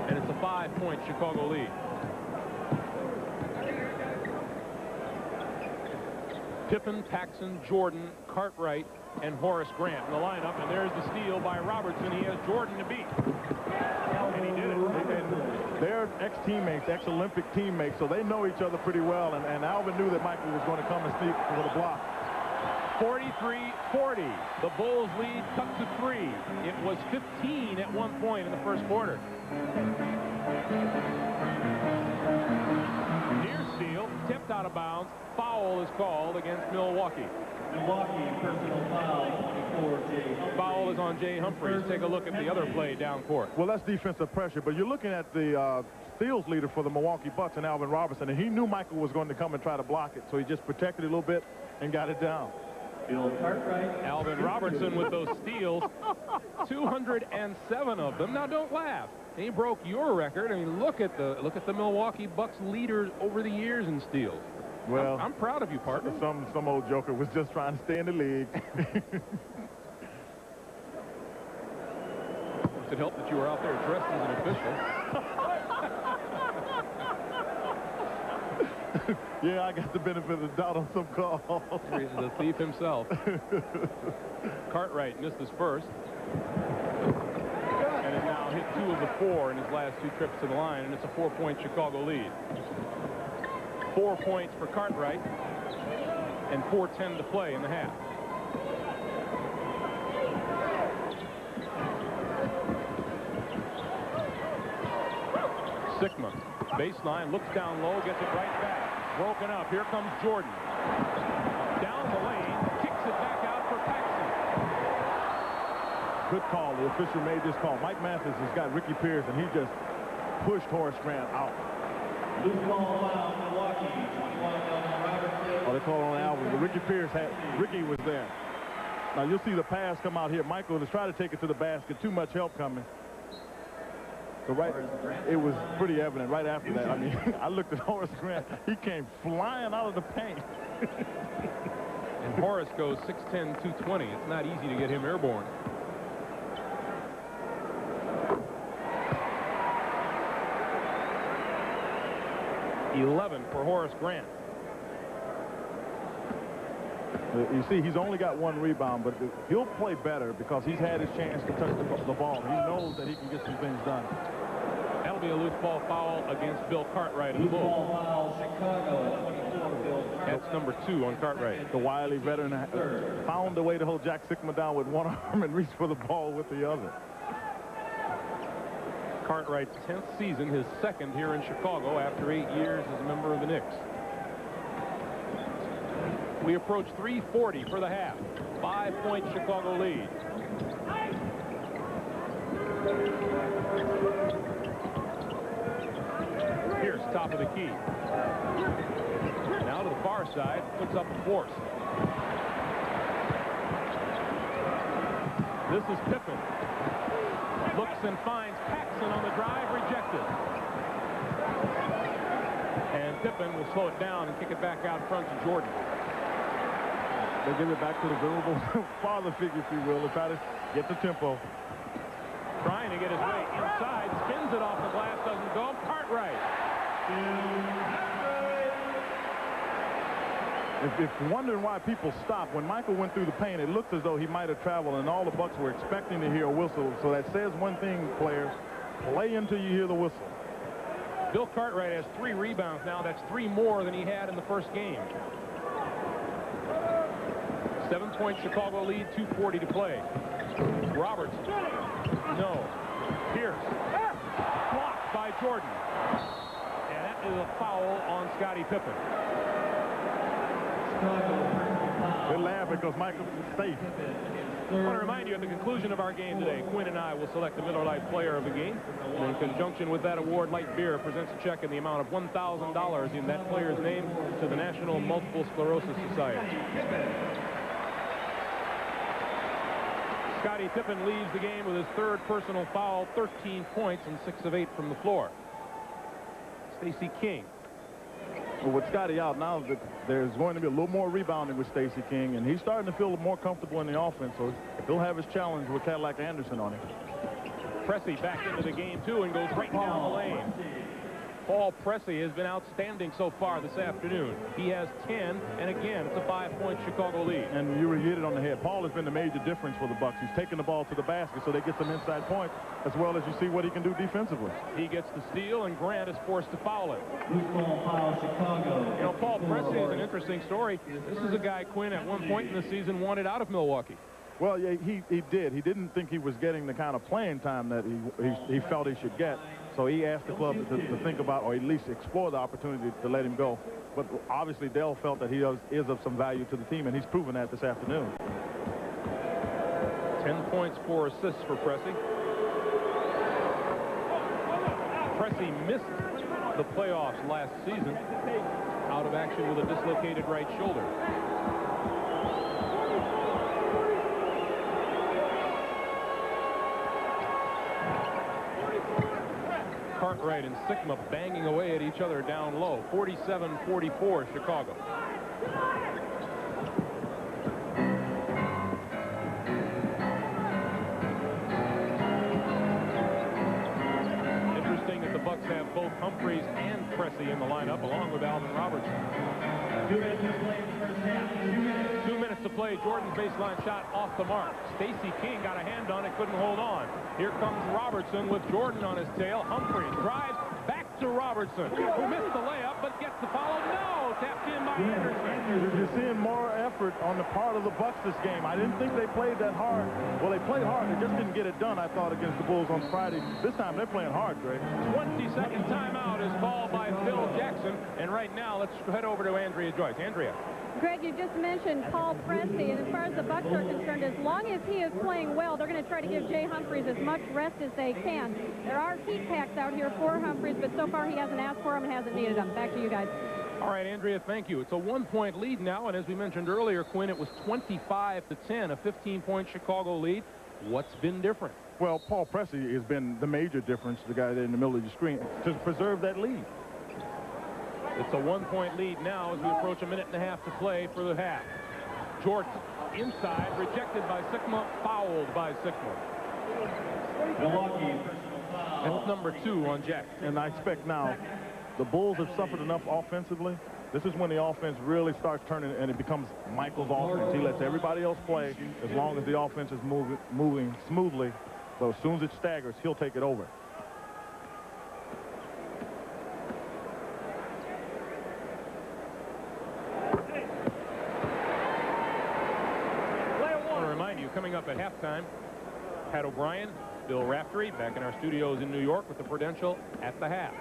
And it's a 5-point Chicago lead. Pippen, Paxson, Jordan, Cartwright, and Horace Grant in the lineup. And there's the steal by Robertson. He has Jordan to beat. And he did it. And they're ex-teammates, ex-Olympic teammates, so they know each other pretty well. And Alvin knew that Michael was going to come and sneak with a block. 43-40. The Bulls lead cut to 3. It was 15 at one point in the first quarter. Near steal, tipped out of bounds. Foul is called against Milwaukee. Milwaukee, personal foul, 24, Jay Humphries. Foul is on Jay Humphries. Take a look at the other play down court. Well, that's defensive pressure, but you're looking at the steals leader for the Milwaukee Bucks and Alvin Robertson, and he knew Michael was going to come and try to block it, so he just protected it a little bit and got it down. Bill Cartwright. Alvin Robertson with those steals, 207 of them. Now, don't laugh. He broke your record. I mean, look at the Milwaukee Bucks leaders over the years in steals. Well, I'm proud of you, partner. Some old joker was just trying to stay in the league. Does it help that you were out there dressed as an official? Yeah, I got the benefit of the doubt on some calls. The thief himself. Cartwright missed his first. And has now hit 2 of the 4 in his last 2 trips to the line, and it's a 4-point Chicago lead. 4 points for Cartwright, and 4:10 to play in the half. Sikma, baseline, looks down low, gets it right back. Broken up. Here comes Jordan. Down the lane, kicks it back out for Paxson. Good call. The official made this call. Mike Mathis has got Ricky Pierce, and he just pushed Horace Grant out. Loose ball foul, Milwaukee, 21 Alvin Robertson. Oh, they called on Alvin, but Ricky Pierce Ricky was there. Now you'll see the pass come out here. Michael is trying to take it to the basket. Too much help coming. So it was pretty evident right after that. I mean, I looked at Horace Grant. He came flying out of the paint. And Horace goes 6'10", 220. It's not easy to get him airborne. .11 for Horace Grant. You see, he's only got 1 rebound, but he'll play better because he's had his chance to touch the ball. He knows that he can get some things done. That'll be a loose ball foul against Bill Cartwright of the Loose Bulls. ball foul, Chicago, 24, Bill Cartwright. That's number 2 on Cartwright. The wily veteran found a way to hold Jack Sikma down with one arm and reach for the ball with the other. Cartwright's 10th season, his 2nd here in Chicago after 8 years as a member of the Knicks. We approach 3:40 for the half. 5-point Chicago lead. Pierce, top of the key. Now to the far side, puts up a force. This is Pippen. Looks and finds Paxson on the drive, rejected. And Pippen will slow it down and kick it back out front to Jordan. They give it back to the venerable father figure, if you will, to try to get the tempo. Trying to get his way inside, spins it off the glass, doesn't go. Cartwright. If you're wondering why people stopped, when Michael went through the paint, it looked as though he might have traveled, and all the Bucks were expecting to hear a whistle. So that says one thing, players. Play until you hear the whistle. Bill Cartwright has 3 rebounds now. That's 3 more than he had in the first game. 7-point Chicago lead, 2:40 to play. Roberts. No. Pierce. Blocked by Jordan. And that is a foul on Scottie Pippen. They laugh because Michael's safe. I want to remind you, at the conclusion of our game today, Quinn and I will select the Miller Lite Player of the Game. And in conjunction with that award, Light Beer presents a check in the amount of $1,000 in that player's name to the National Multiple Sclerosis Society. Scottie Pippen leads the game with his 3rd personal foul, 13 points and 6 of 8 from the floor. Stacey King. Well, with Scottie out now, there's going to be a little more rebounding with Stacey King, and he's starting to feel more comfortable in the offense, so he'll have his challenge with Cadillac Anderson on him. Pressey back into the game, too, and goes right down the lane. Paul Pressey has been outstanding so far this afternoon. He has 10, and again, it's a 5-point Chicago lead. And you hit it on the head. Paul has been the major difference for the Bucks. He's taking the ball to the basket, so they get some inside points, as well as you see what he can do defensively. He gets the steal, and Grant is forced to foul it. Loose ball foul, Chicago. You know, Paul Pressey is an interesting story. This is a guy, Quinn, at one point in the season wanted out of Milwaukee. Well, yeah, he did. He didn't think he was getting the kind of playing time that he felt he should get. So he asked the club to think about, or at least explore the opportunity to let him go. But obviously Dell felt that he is of some value to the team, and he's proven that this afternoon. 10 points, 4 assists for Pressey. Pressey missed the playoffs last season out of action with a dislocated right shoulder. Cartwright and Sigma banging away at each other down low. 47-44 Chicago. Interesting that the Bucks have both Humphries and Pressey in the lineup, along with Alvin Robertson. 2 minutes to play in the first half. 2 minutes to play. Jordan's baseline shot off the mark. Stacey King got a hand on it, couldn't hold on. Here comes Robertson with Jordan on his tail. Humphries drives back to Robertson, who missed the layup but gets the follow. No, tapped in by Anderson. You're seeing more effort on the part of the Bucks this game. I didn't think they played that hard. Well, they played hard. They just didn't get it done, I thought, against the Bulls on Friday. This time they're playing hard, Greg. 20-second timeout is called by Phil Jackson. And right now, let's head over to Andrea Joyce. Andrea. Greg, you just mentioned Paul Pressey, and as far as the Bucks are concerned, as long as he is playing well, they're going to try to give Jay Humphries as much rest as they can. There are heat packs out here for Humphries, but so far he hasn't asked for them and hasn't needed them. Back to you guys. All right, Andrea, thank you. It's a 1-point lead now, and as we mentioned earlier, Quinn, it was 25-10, a 15-point Chicago lead. What's been different? Well, Paul Pressey has been the major difference, the guy there in the middle of the screen, to preserve that lead. It's a 1-point lead now as we approach a minute and a half to play for the half. Jordan inside, rejected by Sigma, fouled by Sigma. Milwaukee, personal foul. That's number 2 on Jack. And I expect now the Bulls have suffered enough offensively. This is when the offense really starts turning, and it becomes Michael's offense. He lets everybody else play as long as the offense is moving smoothly. But as soon as it staggers, he'll take it over. Coming up at halftime, Pat O'Brien, Bill Raftery, back in our studios in New York with the Prudential at the half.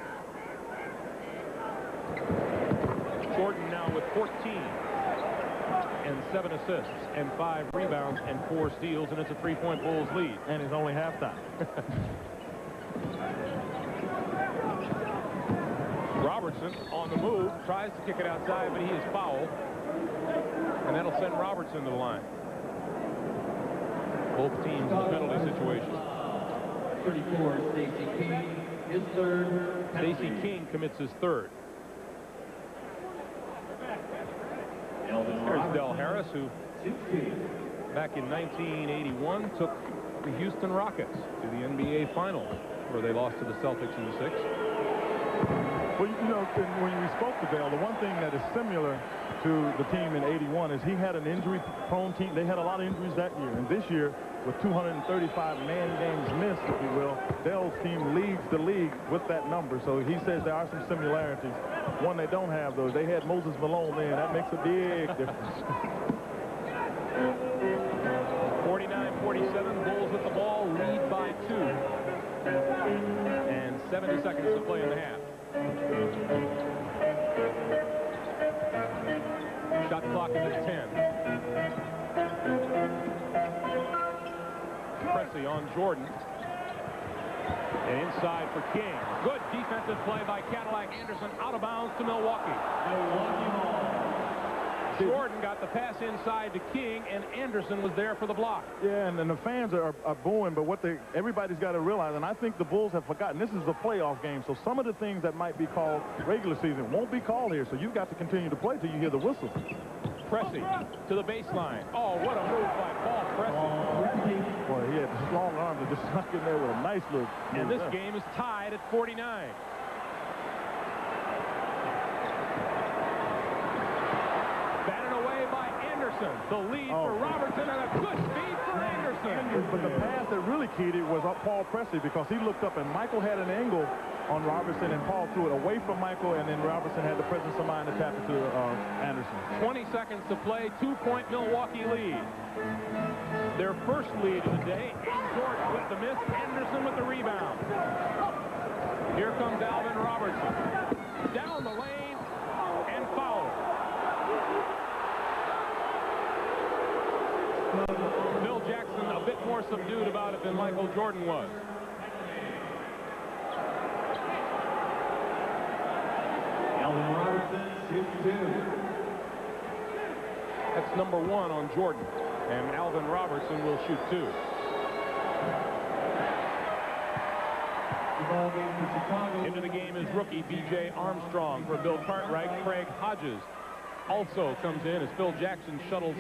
Jordan now with 14 and 7 assists and 5 rebounds and 4 steals, and it's a 3-point Bulls lead. And it's only halftime. Robertson on the move, tries to kick it outside, but he is fouled, and that'll send Robertson to the line. Both teams in a penalty situation. 34, Stacey King, his third. Stacey King commits his third. There's Del Harris, who back in 1981 took the Houston Rockets to the NBA Finals, where they lost to the Celtics in the 6th. Well, you know, when we spoke to Dale, the one thing that is similar to the team in 81 is he had an injury-prone team. They had a lot of injuries that year. And this year, with 235 man games missed, if you will, Dale's team leads the league with that number. So he says there are some similarities. One they don't have, though, they had Moses Malone there, and that makes a big difference. 49-47, Bulls with the ball, lead by 2. And 70 seconds to play in the half. Shot clock is at 10. Pressey on Jordan. And inside for King. Good defensive play by Cadillac Anderson, out of bounds to Milwaukee. Milwaukee ball. Jordan got the pass inside to King, and Anderson was there for the block. Yeah, and the fans are booing, but everybody's got to realize, and I think the Bulls have forgotten, this is a playoff game, so some of the things that might be called regular season won't be called here, so you've got to continue to play till you hear the whistle. Pressey to the baseline. Oh, what a move by Paul Pressey. Boy, he had strong arms that just snuck in there with a nice look. And this game is tied at 49. Robertson. The lead for Robertson and a good speed for Anderson. But the pass that really keyed it was up Paul Presley, because he looked up and Michael had an angle on Robertson and Paul threw it away from Michael, and then Robertson had the presence of mind to tap it to Anderson. 20 seconds to play, 2-point Milwaukee lead. Their first lead of the day. Jordan with the miss, Anderson with the rebound. Here comes Alvin Robertson. Down the lane and fouled. Phil Jackson a bit more subdued about it than Michael Jordan was. Alvin Robertson shoots 2. That's number 1 on Jordan. And Alvin Robertson will shoot 2. The ball game for Chicago. Into the game is rookie B.J. Armstrong. For Bill Cartwright, Craig Hodges also comes in as Phil Jackson shuttles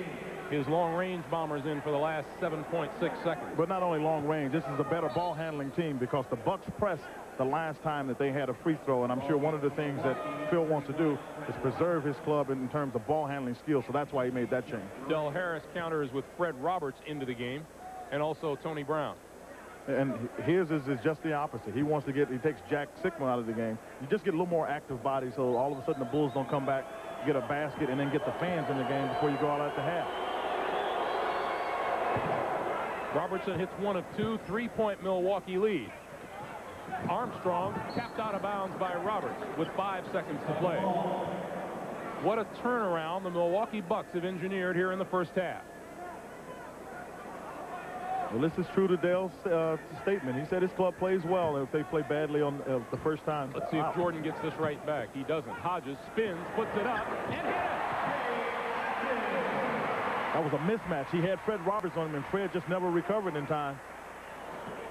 his long-range bombers in for the last 7.6 seconds. But not only long range, this is a better ball handling team, because the Bucks pressed the last time that they had a free throw, and I'm sure one of the things that Phil wants to do is preserve his club in terms of ball handling skills, so that's why he made that change. Del Harris counters with Fred Roberts into the game, and also Tony Brown. And his is just the opposite. He takes Jack Sikma out of the game. You just get a little more active body, so all of a sudden the Bulls don't come back, get a basket, and then get the fans in the game before you go out at the half. Robertson hits 1 of 2, 3-point Milwaukee lead. Armstrong tapped out of bounds by Roberts with 5 seconds to play. What a turnaround the Milwaukee Bucks have engineered here in the first half. Well, this is true to Dale's statement. He said his club plays well if they play badly on the first time. Let's see if Jordan gets this right back. He doesn't. Hodges spins, puts it up, and hit it! That was a mismatch. He had Fred Roberts on him, and Fred just never recovered in time.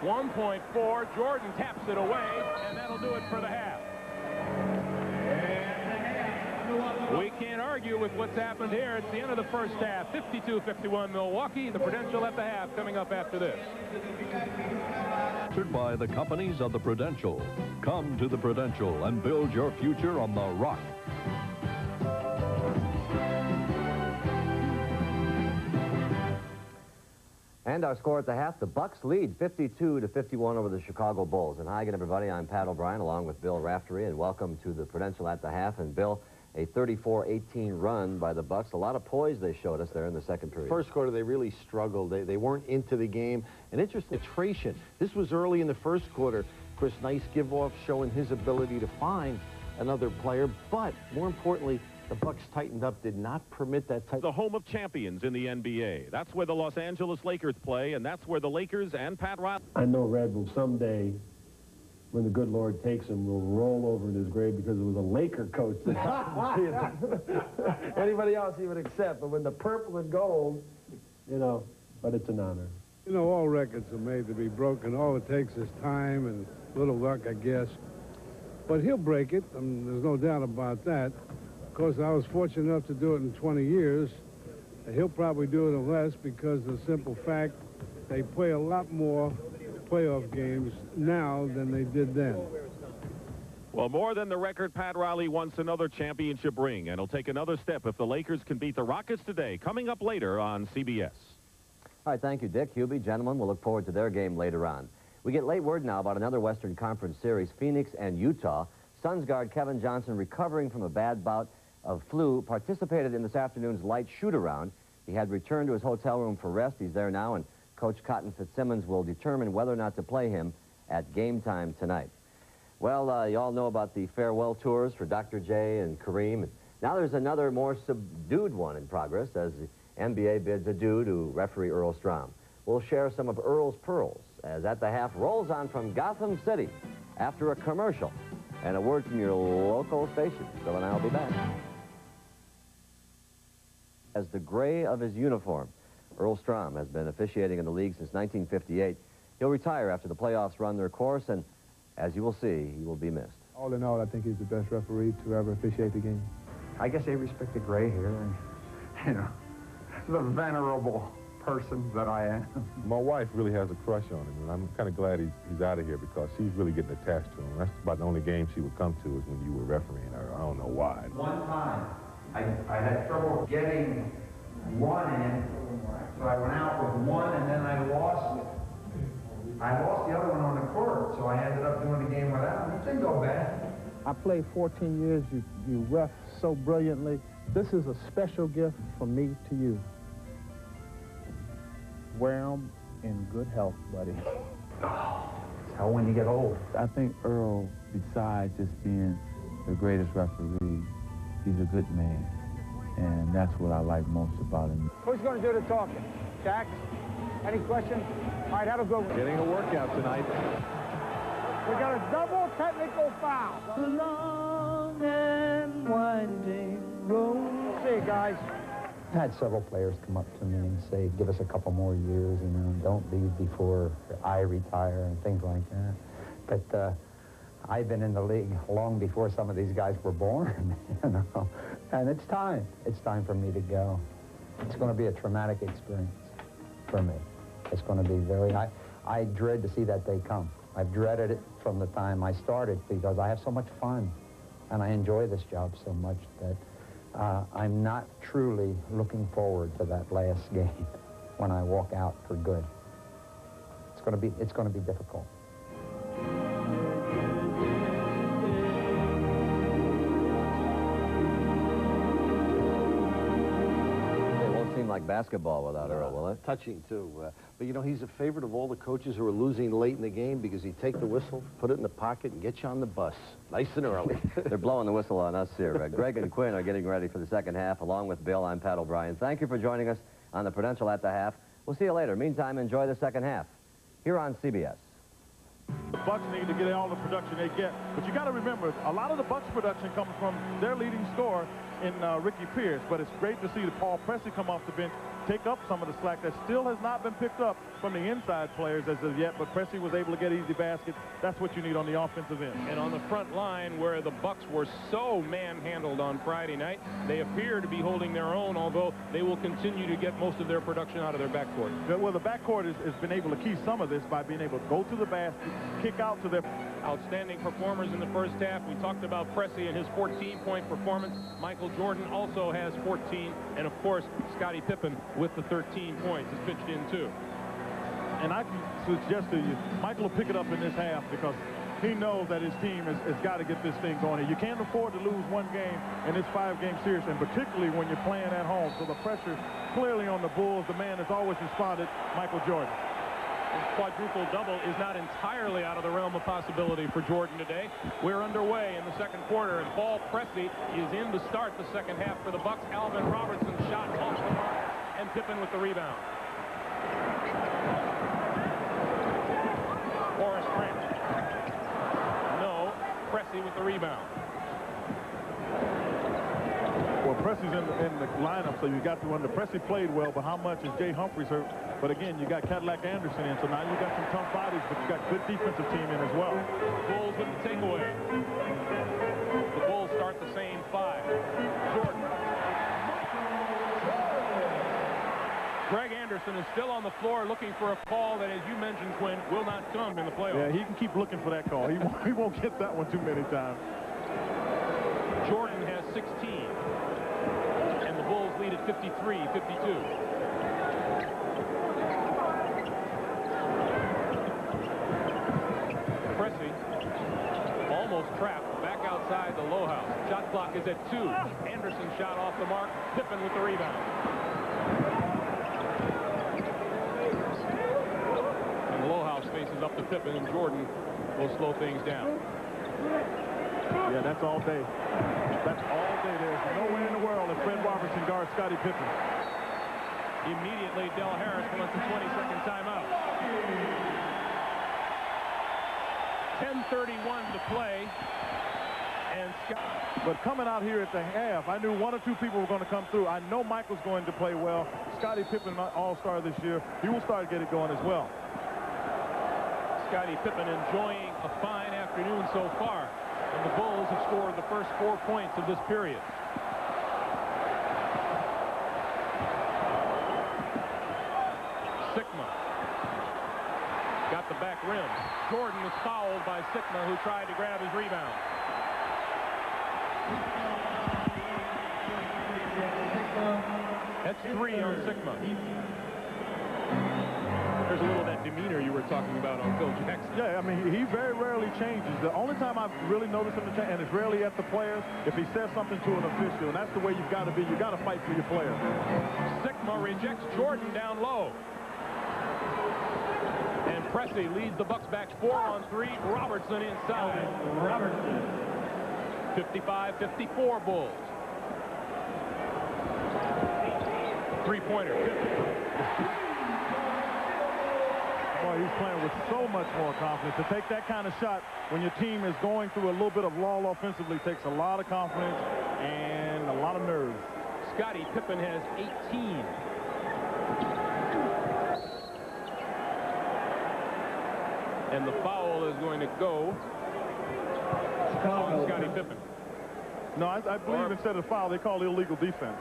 1.4. Jordan taps it away, and that'll do it for the half. We can't argue with what's happened here. It's the end of the first half. 52-51 Milwaukee. The Prudential at the half coming up after this. Sponsored by the companies of the Prudential. Come to the Prudential and build your future on the rock. And our score at the half, the Bucks lead 52-51 over the Chicago Bulls. And hi again, everybody. I'm Pat O'Brien along with Bill Raftery, and welcome to the Prudential at the half. And Bill, a 34-18 run by the Bucks. A lot of poise they showed us there in the second period. First quarter, they really struggled. They weren't into the game. An interesting iteration. This was early in the first quarter. Chris, nice give-off showing his ability to find another player. But more importantly, the Bucks tightened up, did not permit that type. The home of champions in the NBA. That's where the Los Angeles Lakers play, and that's where the Lakers and Pat Riley. I know Red will someday, when the good Lord takes him, will roll over in his grave because it was a Laker coach that anybody else he would accept. But when the purple and gold, you know, but it's an honor. You know, all records are made to be broken. All it takes is time and a little luck, I guess. But he'll break it. There's no doubt about that. Of course, I was fortunate enough to do it in 20 years. He'll probably do it in less because of the simple fact they play a lot more playoff games now than they did then. Well, more than the record, Pat Riley wants another championship ring, and he'll take another step if the Lakers can beat the Rockets today, coming up later on CBS. All right, thank you, Dick. Hubie, gentlemen, we'll look forward to their game later on. We get late word now about another Western Conference series, Phoenix and Utah. Suns guard Kevin Johnson, recovering from a bad bout of flu, participated in this afternoon's light shoot-around. He had returned to his hotel room for rest. He's there now, and Coach Cotton Fitzsimmons will determine whether or not to play him at game time tonight. Well, you all know about the farewell tours for Dr. J and Kareem. Now there's another more subdued one in progress as the NBA bids adieu to referee Earl Strom. We'll share some of Earl's pearls as At the Half rolls on from Gotham City after a commercial and a word from your local station. Bill and I will be back. As the gray of his uniform, Earl Strom has been officiating in the league since 1958. He'll retire after the playoffs run their course, and as you will see, he will be missed. All in all, I think he's the best referee to ever officiate the game. I guess they respect the gray hair and, you know, the venerable person that I am. My wife really has a crush on him, and I'm kind of glad he's out of here because she's really getting attached to him. That's about the only game she would come to is when you were refereeing her. I don't know why. One time, I had trouble getting one in, so I went out with one, and then I lost the other one on the court, so I ended up doing the game without him. It didn't go bad. I played 14 years. You ref so brilliantly. This is a special gift from me to you. Wear them in good health, buddy. How when you get old. I think Earl, besides just being the greatest referee, he's a good man. And that's what I like most about him. Who's going to do the talking? Jax? Any questions? All right, have a good one. Getting a workout tonight. We got a double technical foul. The long and winding road. See you guys. I had several players come up to me and say, give us a couple more years, you know, don't leave before I retire and things like that. But I've been in the league long before some of these guys were born, you know, and it's time. It's time for me to go. It's going to be a traumatic experience for me. It's going to be very, I dread to see that day come. I've dreaded it from the time I started because I have so much fun and I enjoy this job so much that I'm not truly looking forward to that last game when I walk out for good. It's going to be difficult. Like basketball without Earl, will it? Touching, too. But, you know, he's a favorite of all the coaches who are losing late in the game because he'd take the whistle, put it in the pocket, and get you on the bus. Nice and early. They're blowing the whistle on us here. Greg and Quinn are getting ready for the second half. Along with Bill, I'm Pat O'Brien. Thank you for joining us on the Prudential at the Half. We'll see you later. Meantime, enjoy the second half here on CBS. The Bucks need to get all the production they get. But you got to remember, a lot of the Bucks production comes from their leading scorer in Ricky Pierce. But it's great to see the Paul Pressey come off the bench, take up some of the slack that still has not been picked up from the inside players as of yet. But Pressey was able to get easy baskets. That's what you need on the offensive end. And on the front line, where the Bucks were so manhandled on Friday night, they appear to be holding their own, although they will continue to get most of their production out of their backcourt. Well, the backcourt has been able to key some of this by being able to go to the basket, kick out to their outstanding performers in the first half. We talked about Pressey and his 14-point performance. Michael Jordan also has 14, and of course Scottie Pippen with the 13 points is pitched in too. And I can suggest to you, Michael will pick it up in this half because he knows that his team has got to get this thing going. You can't afford to lose one game in this 5-game series, and particularly when you're playing at home. So the pressure clearly on the Bulls. The man has always responded, Michael Jordan. Quadruple double is not entirely out of the realm of possibility for Jordan today. We're underway in the second quarter, and Paul Pressey is in to start the second half for the Bucks. Alvin Robertson shot off the mark, and Pippen with the rebound. Horace Grant. No, Pressey with the rebound. Well, Pressey's in the lineup, so you got to wonder. Pressey played well, but how much is Jay Humphries hurt? But again, you got Cadillac Anderson in, so now you got some tough bodies, but you got good defensive team in as well. Bulls with the takeaway. The Bulls start the same 5. Jordan. Greg Anderson is still on the floor looking for a call that, as you mentioned, Quinn, will not come in the playoffs. Yeah, he can keep looking for that call. He won't get that one too many times. Jordan has 16. And the Bulls lead at 53-52. Almost trapped back outside the low house. Shot clock is at 2. Anderson shot off the mark. Pippen with the rebound. And the low house faces up to Pippen, and Jordan will slow things down. Yeah, that's all day. That's all day. There's nowhere in the world that Fred Robertson guards Scottie Pippen. Immediately, Del Harris wants a 20-second timeout. 10:31 to play. But coming out here at the half, I knew 1 or 2 people were going to come through. I know Michael's going to play well. Scottie Pippen, all-star this year, he will start to get it going as well. Scottie Pippen enjoying a fine afternoon so far. And the Bulls have scored the first 4 points of this period. Sikma got the back rim. Jordan was fouled by Sikma, who tried to grab his rebound. That's 3 on Sigma. There's a little of that demeanor you were talking about on Phil Jackson. Yeah, I mean, he very rarely changes. The only time I've really noticed him to change, and it's rarely at the players, if he says something to an official, and that's the way you've got to be. You've got to fight for your player. Sigma rejects Jordan down low. And Pressey leads the Bucks back 4 on 3. Robertson inside. Robertson. 55-54 Bulls. Three-pointer. Boy, he's playing with so much more confidence. To take that kind of shot when your team is going through a little bit of lull offensively takes a lot of confidence and a lot of nerves. Scottie Pippen has 18. And the foul is going to go on Scottie Pippen. No, I believe instead of foul, they call it illegal defense.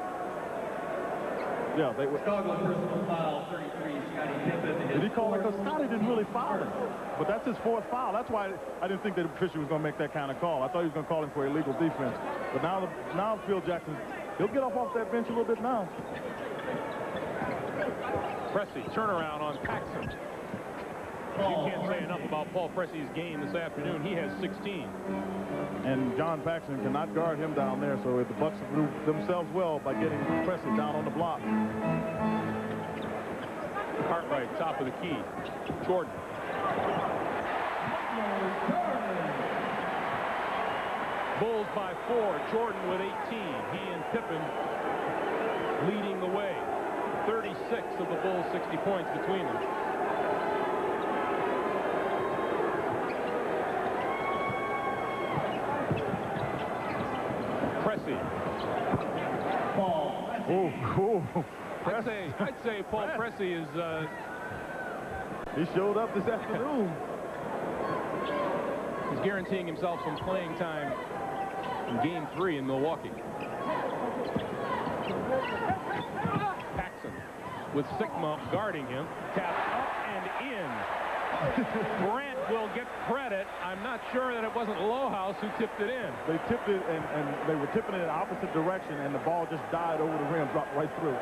Yeah, they would. Chicago personal foul, 33, Scottie Pippen. Did he call it? Because Scottie didn't really foul him. But that's his 4th foul. That's why I didn't think that Fisher was going to make that kind of call. I thought he was going to call him for illegal defense. But now Phil Jackson, he'll get off that bench a little bit now. Pressey, turnaround on Paxson. You can't say enough about Paul Pressey's game this afternoon. He has 16. And John Paxson cannot guard him down there, so the Bucks do themselves well by getting Pressey down on the block. Cartwright, top of the key. Jordan. Bulls by 4. Jordan with 18. He and Pippen leading the way. 36 of the Bulls' 60 points between them. Pressey. I'd say Paul Pressey is. He showed up this afternoon. He's guaranteeing himself some playing time in Game 3 in Milwaukee. Paxson with Sigma guarding him. Tap up and in. Brent will get credit. I'm not sure that it wasn't Lohaus who tipped it in. They tipped it, and they were tipping it in the opposite direction, and the ball just died over the rim, dropped right through.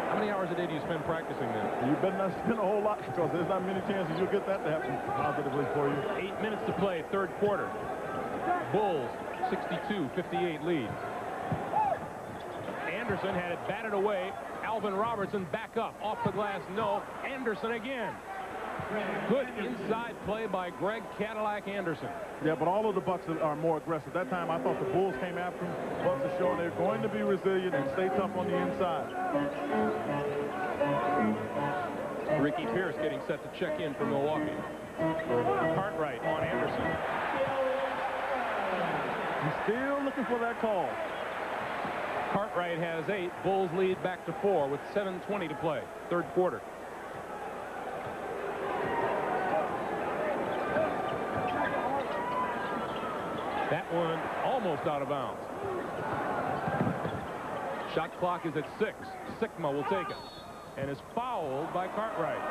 How many hours a day do you spend practicing then? You better not spend a whole lot, because there's not many chances you'll get that to happen positively for you. 8 minutes to play, 3rd quarter. Bulls, 62-58 lead. Anderson had it batted away. Alvin Robertson back up. Off the glass, no. Anderson again. Good inside play by Greg Cadillac Anderson. Yeah, but all of the Bucks are more aggressive. That time I thought the Bulls came after him. Bucks are showing they're going to be resilient and stay tough on the inside. Ricky Pierce getting set to check in for Milwaukee. Cartwright on Anderson. He's still looking for that call. Cartwright has 8. Bulls lead back to 4 with 7:20 to play. 3rd quarter. That one almost out of bounds. Shot clock is at 6. Sigma will take it and is fouled by Cartwright.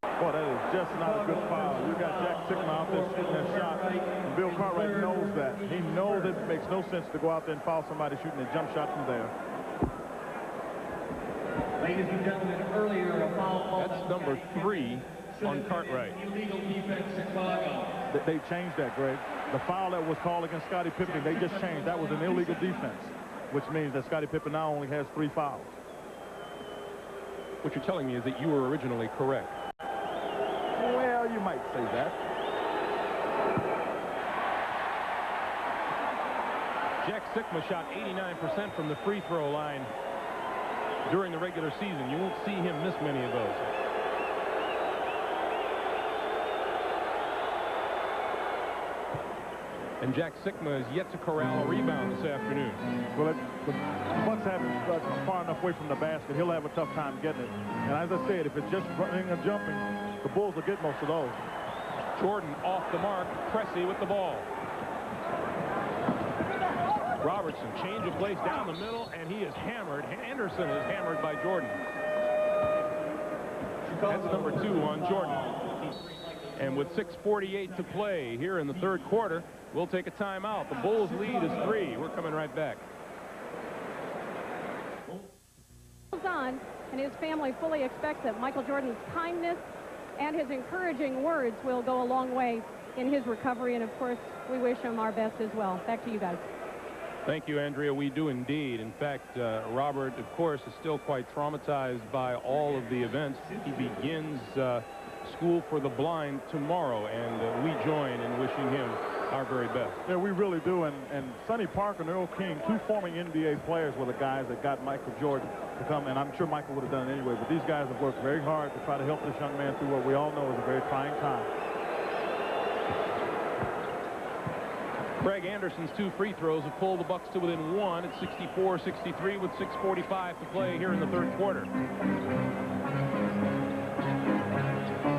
Boy, that is just not a good foul. You got Jack Sigma out there shooting that shot, and Bill Cartwright knows that. He knows it makes no sense to go out there and foul somebody shooting a jump shot from there. Ladies and gentlemen, earlier a foul. That's number 3 on Cartwright. Illegal defense, Chicago. They changed that, Greg. The foul that was called against Scottie Pippen, they just changed. That was an illegal defense, which means that Scottie Pippen now only has 3 fouls. What you're telling me is that you were originally correct. Well, you might say that. Jack Sigma shot 89% from the free throw line during the regular season. You won't see him miss many of those. And Jack Sigma is yet to corral a rebound this afternoon. Well, the Bucks have far enough away from the basket. He'll have a tough time getting it. And as I said, if it's just running and jumping, the Bulls will get most of those. Jordan off the mark. Pressey with the ball. Robertson, change of place down the middle, and he is hammered. Anderson is hammered by Jordan. That's number 2 on Jordan. And with 6:48 to play here in the 3rd quarter, We'll take a timeout. The Bulls lead is 3. We're coming right back. On, and his family fully expects that Michael Jordan's kindness and his encouraging words will go a long way in his recovery, and of course we wish him our best as well. Back to you guys. Thank you, Andrea. We do indeed. In fact, Robert, of course, is still quite traumatized by all of the events. He begins school for the blind tomorrow, and we join in wishing him our very best. Yeah, we really do. And Sonny Parker and Earl King, 2 former NBA players, were the guys that got Michael Jordan to come, and I'm sure Michael would have done it anyway, but these guys have worked very hard to try to help this young man through what we all know is a very trying time. Craig Anderson's 2 free throws have pulled the Bucks to within 1 at 64-63 with 6:45 to play here in the third quarter.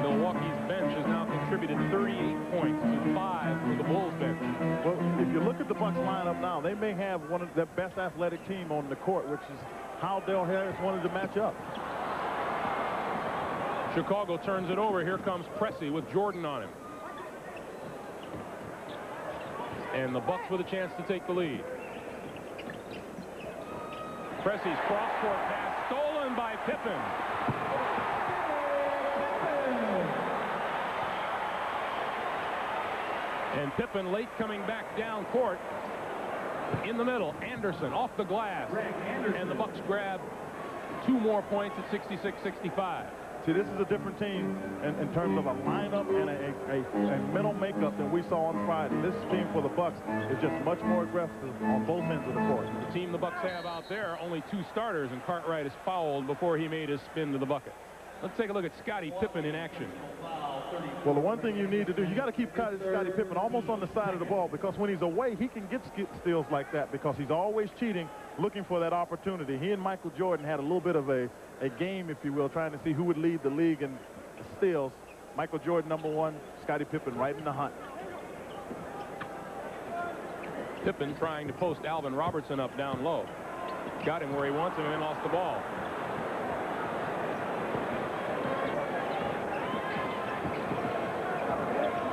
Milwaukee's bench has now contributed 38 points to 5 for the Bulls bench. Well, if you look at the Bucks lineup now, they may have one of the best athletic team on the court, which is how Dale Harris wanted to match up. Chicago turns it over. Here comes Pressey with Jordan on him. And the Bucks with a chance to take the lead. Pressey's cross-court pass stolen by Pippen. And Pippen late coming back down court. In the middle, Anderson off the glass. And the Bucks grab 2 more points at 66-65. See, this is a different team in terms of a lineup and a mental makeup than we saw on Friday. This team for the Bucks is just much more aggressive on both ends of the court. The team the Bucks have out there, only 2 starters, and Cartwright is fouled before he made his spin to the bucket. Let's take a look at Scottie Pippen in action. Well, the one thing you need to do, you got to keep Scottie Pippen almost on the side of the ball, because when he's away, he can get steals like that because he's always cheating, looking for that opportunity. He and Michael Jordan had a little bit of a game, if you will, trying to see who would lead the league in steals. Michael Jordan #1, Scottie Pippen right in the hunt. Pippen trying to post Alvin Robertson up down low. Got him where he wants him and then lost the ball.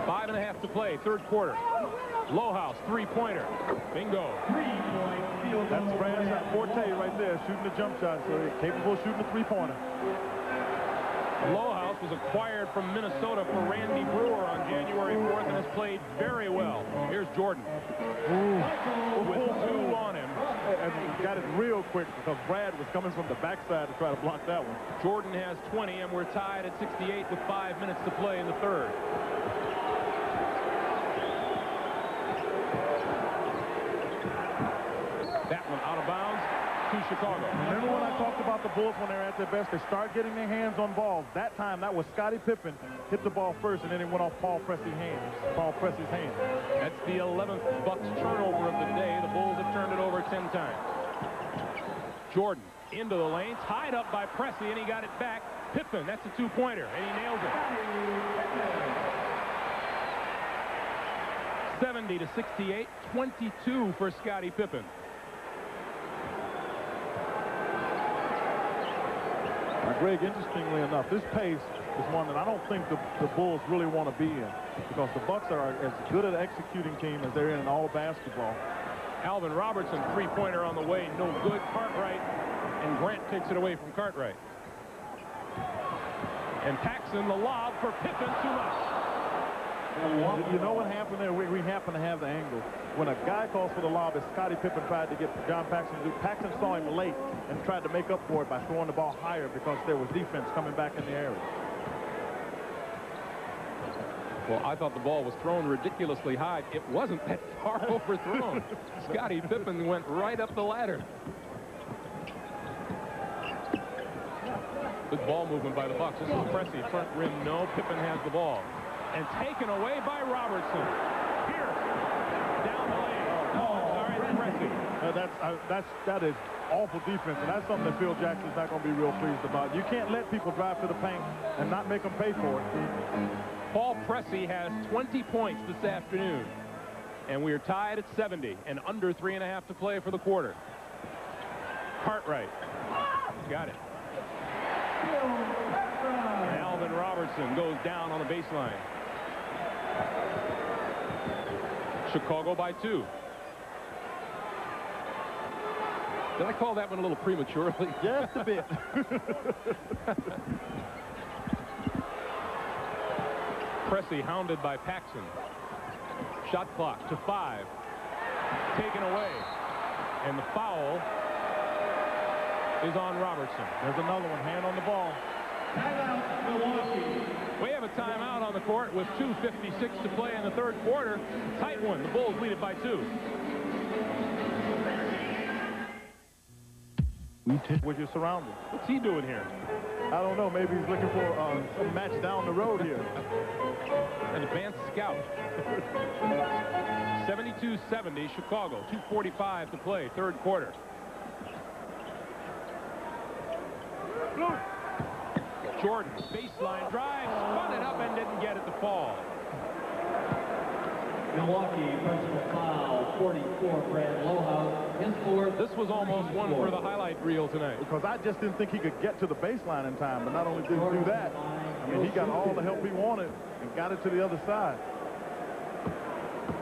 Five and a half to play, third quarter. Lowhouse, 3-pointer. Bingo. That's Brad's forte right there, shooting the jump shot, so he's capable of shooting the 3-pointer. Lowhouse was acquired from Minnesota for Randy Brewer on January 4th and has played very well. Here's Jordan. With 2 on him. And he got it real quick because Brad was coming from the backside to try to block that one. Jordan has 20, and we're tied at 68 with 5 minutes to play in the third. That one out of bounds to Chicago. Remember when I talked about the Bulls when they're at their best? They start getting their hands on balls. That time, that was Scottie Pippen hit the ball first, and then it went off Paul Pressey's hands. That's the 11th Bucks turnover of the day. The Bulls have turned it over 10 times. Jordan into the lane, tied up by Pressey, and he got it back. Pippen, that's a 2-pointer, and he nails it. 70-68, 22 for Scottie Pippen. Now, Greg, interestingly enough, this pace is one that I don't think the Bulls really want to be in, because the Bucks are as good an executing team as they're in all basketball. Alvin Robertson, 3-pointer on the way, no good. Cartwright, and Grant takes it away from Cartwright. And Paxson, the lob for Pippen, too much. You know what happened there? We happen to have the angle. When a guy calls for the lob, as Scottie Pippen tried to get John Paxson to do, Paxson saw him late and tried to make up for it by throwing the ball higher because there was defense coming back in the area. Well, I thought the ball was thrown ridiculously high. It wasn't that far overthrown. Scottie Pippen went right up the ladder. Good ball movement by the Bucks. This is Pressey, front rim, no. Pippen has the ball. And taken away by Robertson. Pierce, down the lane. That is awful defense, and that's something that Phil Jackson's not going to be real pleased about. You can't let people drive to the paint and not make them pay for it. Paul Pressey has 20 points this afternoon, and we are tied at 70 and under 3.5 to play for the quarter. Cartwright got it. And Alvin Robertson goes down on the baseline. Chicago by 2. Did I call that one a little prematurely? Just a bit. Pressey hounded by Paxson. Shot clock to 5. Taken away. And the foul is on Robertson. There's another one. Hand on the ball. Timeout, Milwaukee. We have a timeout on the court with 2:56 to play in the third quarter. Tight one. The Bulls lead it by 2. With your surroundings. What's he doing here? I don't know. Maybe he's looking for some match down the road here. An advanced scout. 72-70 Chicago. 2:45 to play. Third quarter. Jordan, baseline drive, spun it up and didn't get it to fall. Milwaukee, personal foul, 44, Brad Lohaus. His fourth. This was almost one for the highlight reel tonight. Because I just didn't think he could get to the baseline in time, but not only did he do that, I mean, he got all the help he wanted and got it to the other side.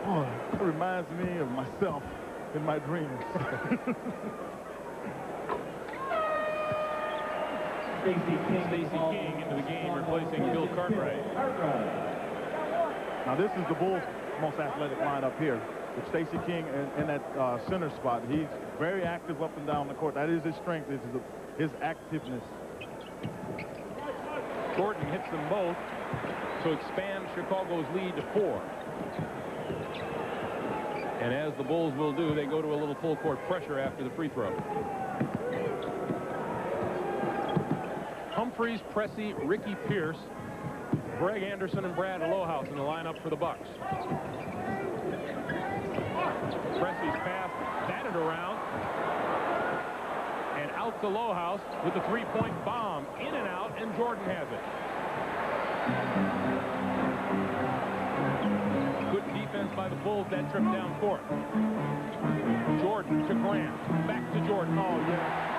Boy, it reminds me of myself in my dreams. Stacey King into the game, replacing Bill Cartwright. Now, this is the Bulls' most athletic lineup here, with Stacey King in that center spot. He's very active up and down the court. That is his strength, is his activeness. Jordan hits them both to expand Chicago's lead to 4. And as the Bulls will do, they go to a little full court pressure after the free throw. Humphreys, Pressey, Ricky Pierce, Greg Anderson, and Brad Lohaus in the lineup for the Bucks. Pressey's pass batted around and out to Lohaus with the three-point bomb. In and out, and Jordan has it. Good defense by the Bulls that trip down court. Jordan to Grant. Back to Jordan. Oh, yeah.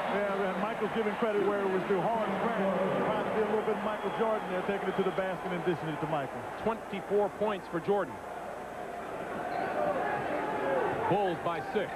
Yeah, and Michael's giving credit where it was due. Horace Grant trying to be a little bit Michael Jordan there, taking it to the basket and dishing it to Michael. 24 points for Jordan. Bulls by 6.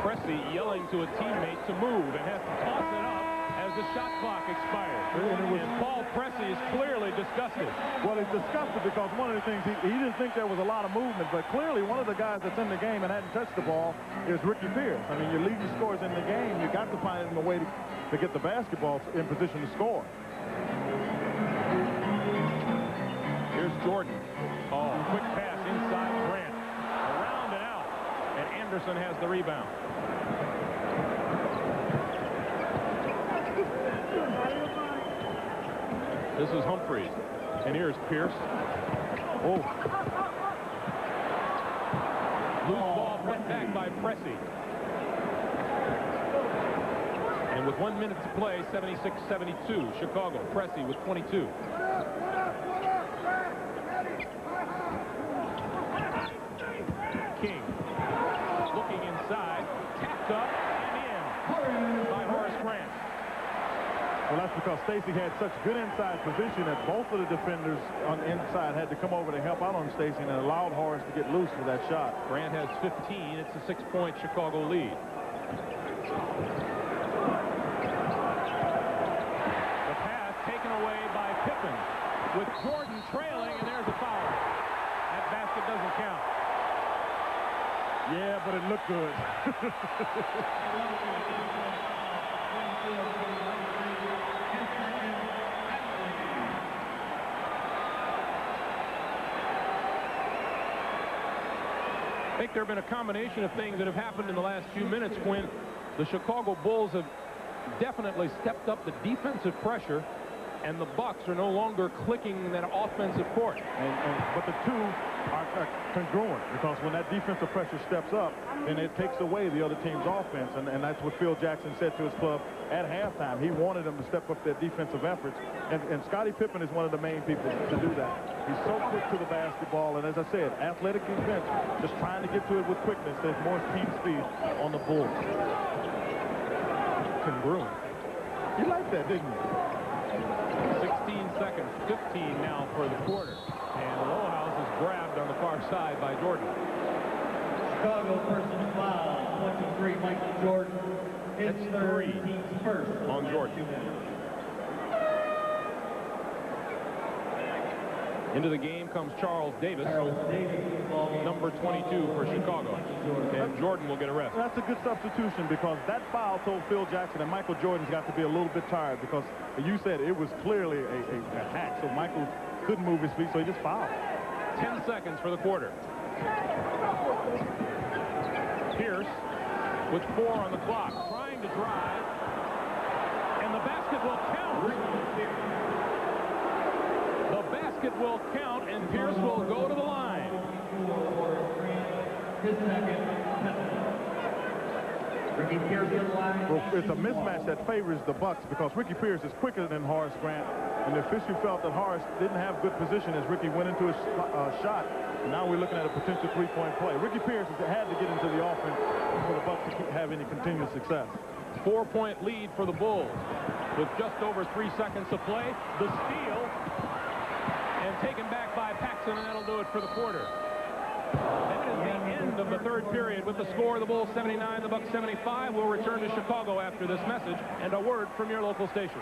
Pressey yelling to a teammate to move and has to toss it up as the shot clock expires. And Paul Pressey is clearly disgusted. Well, he's disgusted because one of the things, he didn't think there was a lot of movement, but clearly one of the guys that's in the game and hadn't touched the ball is Ricky Pierce. I mean, your leading scorers in the game, you got to find him a way to get the basketball in position to score. Here's Jordan. Oh, quick pass inside Grant. Around and out. And Anderson has the rebound. This is Humphreys. And here's Pierce. Oh. Loose ball brought back by Pressey. And with 1 minute to play, 76-72. Chicago. Pressey with 22. King looking inside. Tapped up and in by Horace Grant. Well, that's because Stacey had such good inside position that both of the defenders on the inside had to come over to help out on Stacey and allowed Horace to get loose for that shot. Grant has 15. It's a 6-point Chicago lead. The pass taken away by Pippen with Jordan trailing, and there's a foul. That basket doesn't count. Yeah, but it looked good. I think there have been a combination of things that have happened in the last few minutes, Quinn. The Chicago Bulls have definitely stepped up the defensive pressure and the Bucks are no longer clicking that offensive court. But the two are congruent, because when that defensive pressure steps up, then it takes away the other team's offense, and that's what Phil Jackson said to his club at halftime. He wanted them to step up their defensive efforts, and Scottie Pippen is one of the main people to do that. He's so quick to the basketball, and as I said, athletic defense, just trying to get to it with quickness. There's more team speed on the Bulls. Congruent. You liked that, didn't you? 16 seconds, 15 now for the quarter. And Lowhouse is grabbed on the far side by Jordan. Chicago personal foul, 23, Michael Jordan. It's 3 team's first on Jordan. Into the game comes Charles Davis, number 22 for Chicago. And Jordan will get a rest. That's a good substitution, because that foul told Phil Jackson that Michael Jordan's got to be a little bit tired, because you said it was clearly a hack, so Michael couldn't move his feet, so he just fouled. 10 seconds for the quarter. Pierce with 4 on the clock, trying to drive, and the basket will count. The basket will count, and Pierce will go to the line. His second. Ricky Pierce in line. Well, it's a mismatch that favors the Bucks, because Ricky Pierce is quicker than Horace Grant, and the official felt that Horace didn't have good position as Ricky went into his shot. And now we're looking at a potential three-point play. Ricky Pierce had to get into the offense for the Bucks to have any continuous success. 4-point lead for the Bulls with just over 3 seconds to play. The steal, and taken back by Paxson, and that'll do it for the quarter. That is the end of the third period with the score: the Bulls 79, the Bucks 75. We'll return to Chicago after this message and a word from your local station.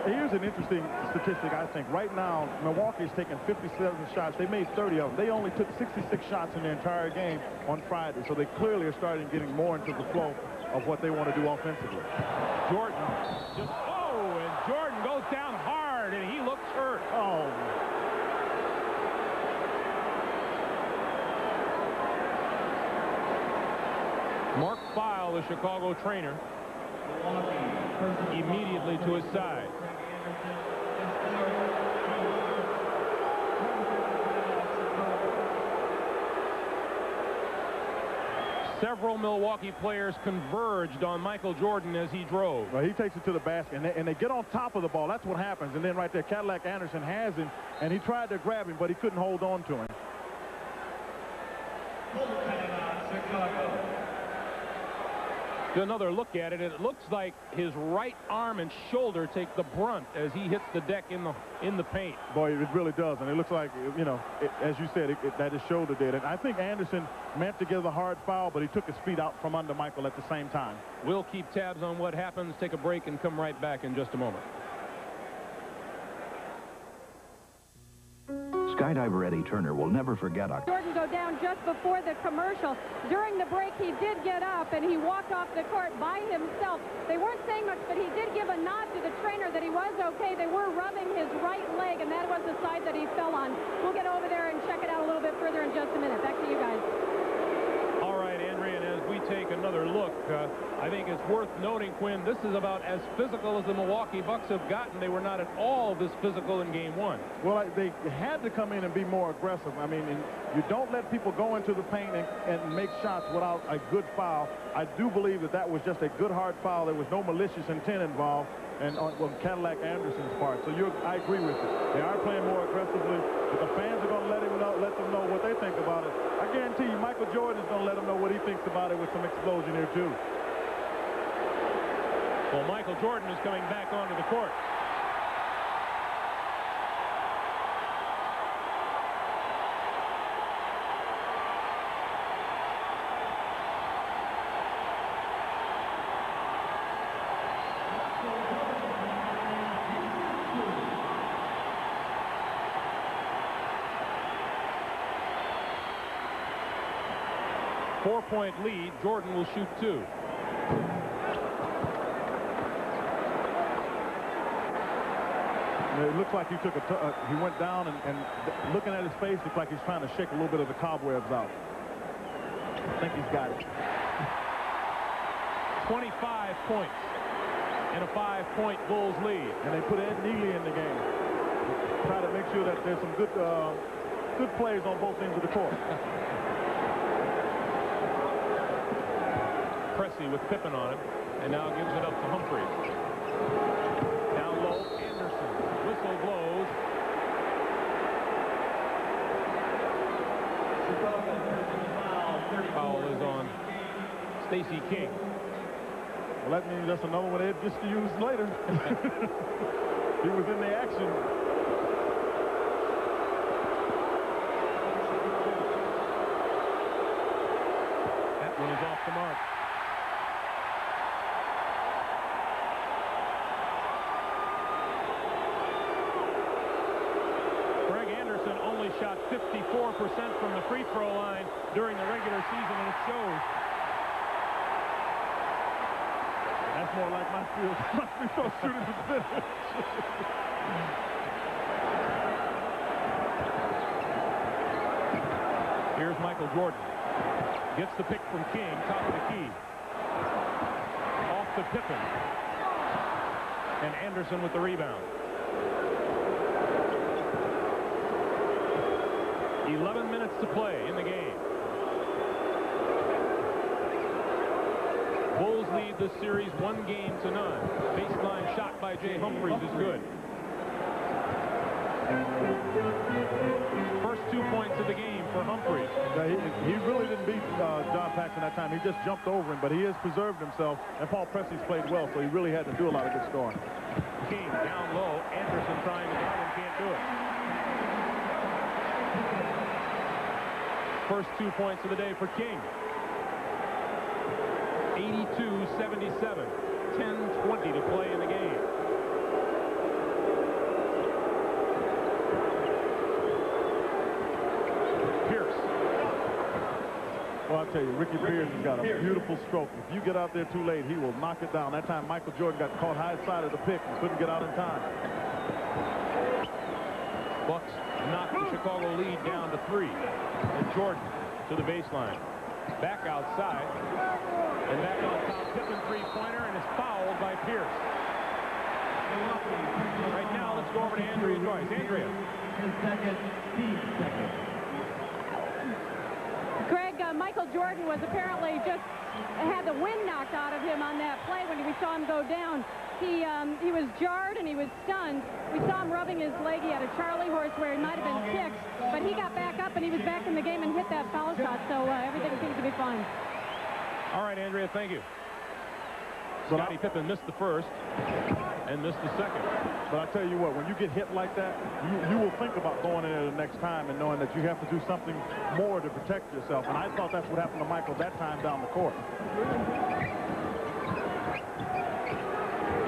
Here's an interesting statistic, I think. Right now, Milwaukee's taken 57 shots. They made 30 of them. They only took 66 shots in the entire game on Friday, so they clearly are starting getting more into the flow of what they want to do offensively. Jordan just, and Jordan goes down hard, and he looks hurt. Oh. Mark Feil, the Chicago trainer, immediately to his side. Several Milwaukee players converged on Michael Jordan as he drove. Well, he takes it to the basket, and they get on top of the ball. That's what happens. And then right there, Cadillac Anderson has him, and he tried to grab him, but he couldn't hold on to him. Another look at it, and it looks like his right arm and shoulder take the brunt as he hits the deck in the paint. Boy, it really does, and it looks like, you know, as you said, that his shoulder did it. I think Anderson meant to give the hard foul, but he took his feet out from under Michael at the same time. We'll keep tabs on what happens, take a break, and come right back in just a moment. Skydiver Eddie Turner will never forget Jordan go down just before the commercial. During the break, he did get up, and he walked off the court by himself. They weren't saying much, but he did give a nod to the trainer that he was okay. They were rubbing his right leg, and that was the side that he fell on. We'll get over there and check it out a little bit further in just a minute. Back to you guys. All right, Andrea, and as we take another look, I think it's worth noting, Quinn, this is about as physical as the Milwaukee Bucks have gotten. They were not at all this physical in Game 1. Well, they had to come in and be more aggressive. I mean, you don't let people go into the paint and make shots without a good foul. I do believe that was just a good hard foul. There was no malicious intent involved, and on Cadillac Anderson's part. So I agree with you. They are playing more aggressively, but the fans are going to let them know what they think about it. I guarantee you, Michael Jordan is going to let them know what he thinks about it with some explosion here too. Well, Michael Jordan is coming back onto the court. Four-point lead. Jordan will shoot 2. It looks like he took he went down and looking at his face, looks like he's trying to shake a little bit of the cobwebs out. I think he's got it. 25 points and a 5-point Bulls lead. And they put Ed Neely in the game. Try to make sure that there's some good plays on both ends of the court. Pressey with Pippen on him, and now gives it up to Humphries. Down low, Anderson. Whistle blows. Foul is on Stacey King. Well, that means that's another one Ed gets to use later. He was in the action. That one is off the mark. Greg Anderson only shot 54% from the free throw line during the regular season, and it shows. That's more like my free throw shooting percentage. Here's Michael Jordan. Gets the pick from King, top of the key. Off to Pippen. And Anderson with the rebound. 11 minutes to play in the game. Bulls lead this series 1-0. Baseline shot by Jay Humphries is good. First 2 points of the game for Humphries. Yeah, he really didn't beat John Paxson that time. He just jumped over him, but he has preserved himself, and Paul Pressey's played well, so he really had to do a lot of good scoring. King down low. Anderson trying to guard him, can't do it. First 2 points of the day for King. 82-77. 10:20 to play in the game. Pierce. Well, I'll tell you, Ricky Pierce has got a beautiful stroke. If you get out there too late, he will knock it down. That time, Michael Jordan got caught high side of the pick and couldn't get out in time. Bucks knock the Chicago lead down to 3. And Jordan to the baseline. Back outside. And back on top. Pippen three-pointer, and is fouled by Pierce. Right now, let's go over to Andrea Joyce. Andrea. Greg, Michael Jordan was apparently just had the wind knocked out of him on that play when we saw him go down. He was jarred and he was stunned. We saw him rubbing his leg. He had a Charlie horse where he might have been kicked, but he got back up and he was back in the game and hit that foul shot, so everything seems to be fine. All right, Andrea, thank you. Scottie Pippen missed the first and missed the second. But I tell you what, when you get hit like that, you will think about going in there the next time and knowing that you have to do something more to protect yourself. And I thought that's what happened to Michael that time down the court.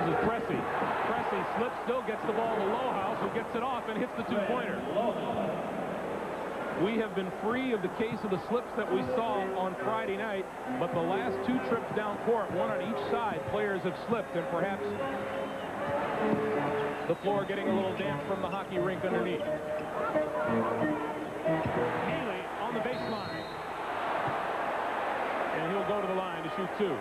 This is Pressey. Pressey slips, still gets the ball to Lohaus, who gets it off and hits the two-pointer. We have been free of the case of the slips that we saw on Friday night, but the last 2 trips down court, one on each side, players have slipped, and perhaps the floor getting a little damp from the hockey rink underneath. Healy on the baseline. And he'll go to the line to shoot 2.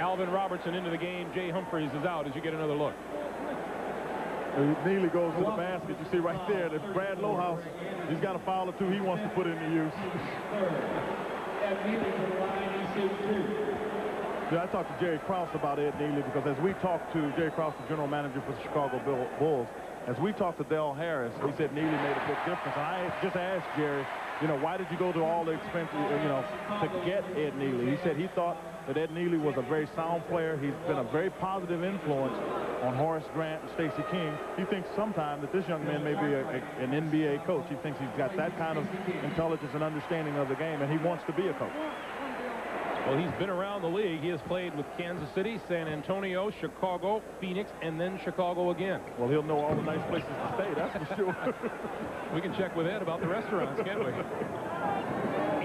Alvin Robertson into the game. Jay Humphries is out as you get another look. Neely goes to the basket. You see right there that Brad Lohaus, he's got a foul or 2 he wants to put into use. Yeah, I talked to Jerry Krause about Ed Neely because as we talked to Jerry Krause, the general manager for the Chicago Bulls, as we talked to Del Harris, he said Neely made a big difference. And I just asked Jerry, you know, why did you go to all the expense, you know, to get Ed Neely? He said he thought that Ed Neely was a very sound player. He's been a very positive influence on Horace Grant and Stacey King. He thinks sometime that this young man may be an NBA coach. He thinks he's got that kind of intelligence and understanding of the game, and he wants to be a coach. Well, he's been around the league. He has played with Kansas City, San Antonio, Chicago, Phoenix, and then Chicago again. Well, he'll know all the nice places to stay, that's for sure. We can check with Ed about the restaurants, can't we?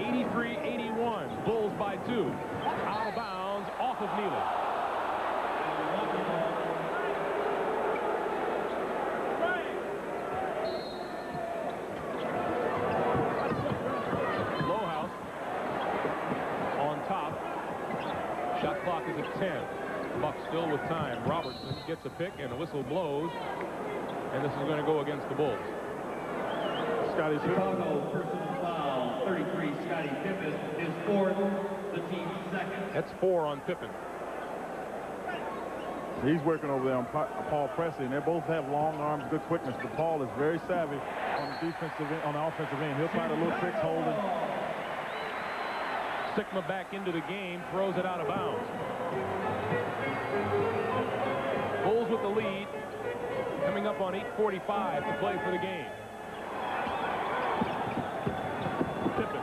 83-81. Bulls by 2. Out of bounds, off of Neely. clock is at 10. Bucks still with time. Robertson gets a pick, and the whistle blows. And this is going to go against the Bulls. Scotty Chicago personal foul, 33, Scottie Pippen, his fourth, the team's second. That's 4 on Pippen. He's working over there on Paul Pressey, and they both have long arms, good quickness. But Paul is very savvy on the offensive end. He'll find a little tricks holding. Sigma back into the game, throws it out of bounds. Bulls with the lead, coming up on 8:45 to play for the game. Pippen.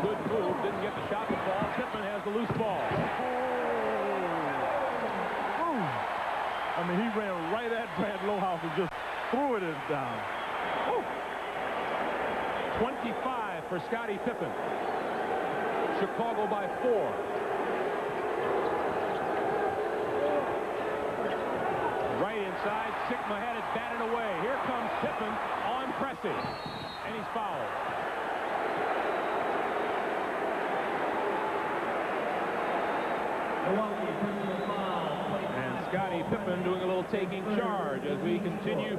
Good move, didn't get the shot to fall. Pippen has the loose ball. I mean, he ran right at Brad Lohaus and just threw it down. 25 for Scottie Pippen. Chicago by 4. Right inside, Sigma had it batted away. Here comes Pippen on Pressey, and he's fouled. Milwaukee personal foul. And Scottie Pippen doing a little taking charge as we continue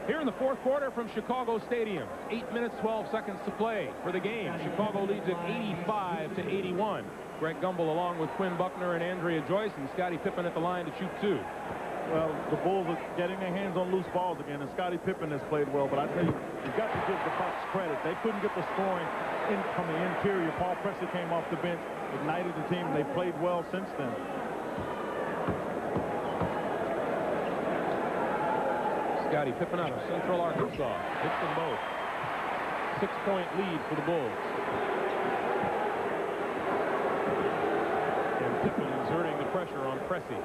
here in the fourth quarter from Chicago Stadium. 8 minutes, 12 seconds to play for the game. Chicago leads it 85-81. Greg Gumbel along with Quinn Buckner and Andrea Joyce, and Scottie Pippen at the line to shoot 2. Well, the Bulls are getting their hands on loose balls again, and Scottie Pippen has played well. But I tell you, you've got to give the Bucks credit. They couldn't get the scoring in from the interior. Paul Pressey came off the bench, ignited the team, and they played well since then. Scottie Pippen out of Central Arkansas. Hits them both. 6-point lead for the Bulls. And Pippen exerting the pressure on Pressey.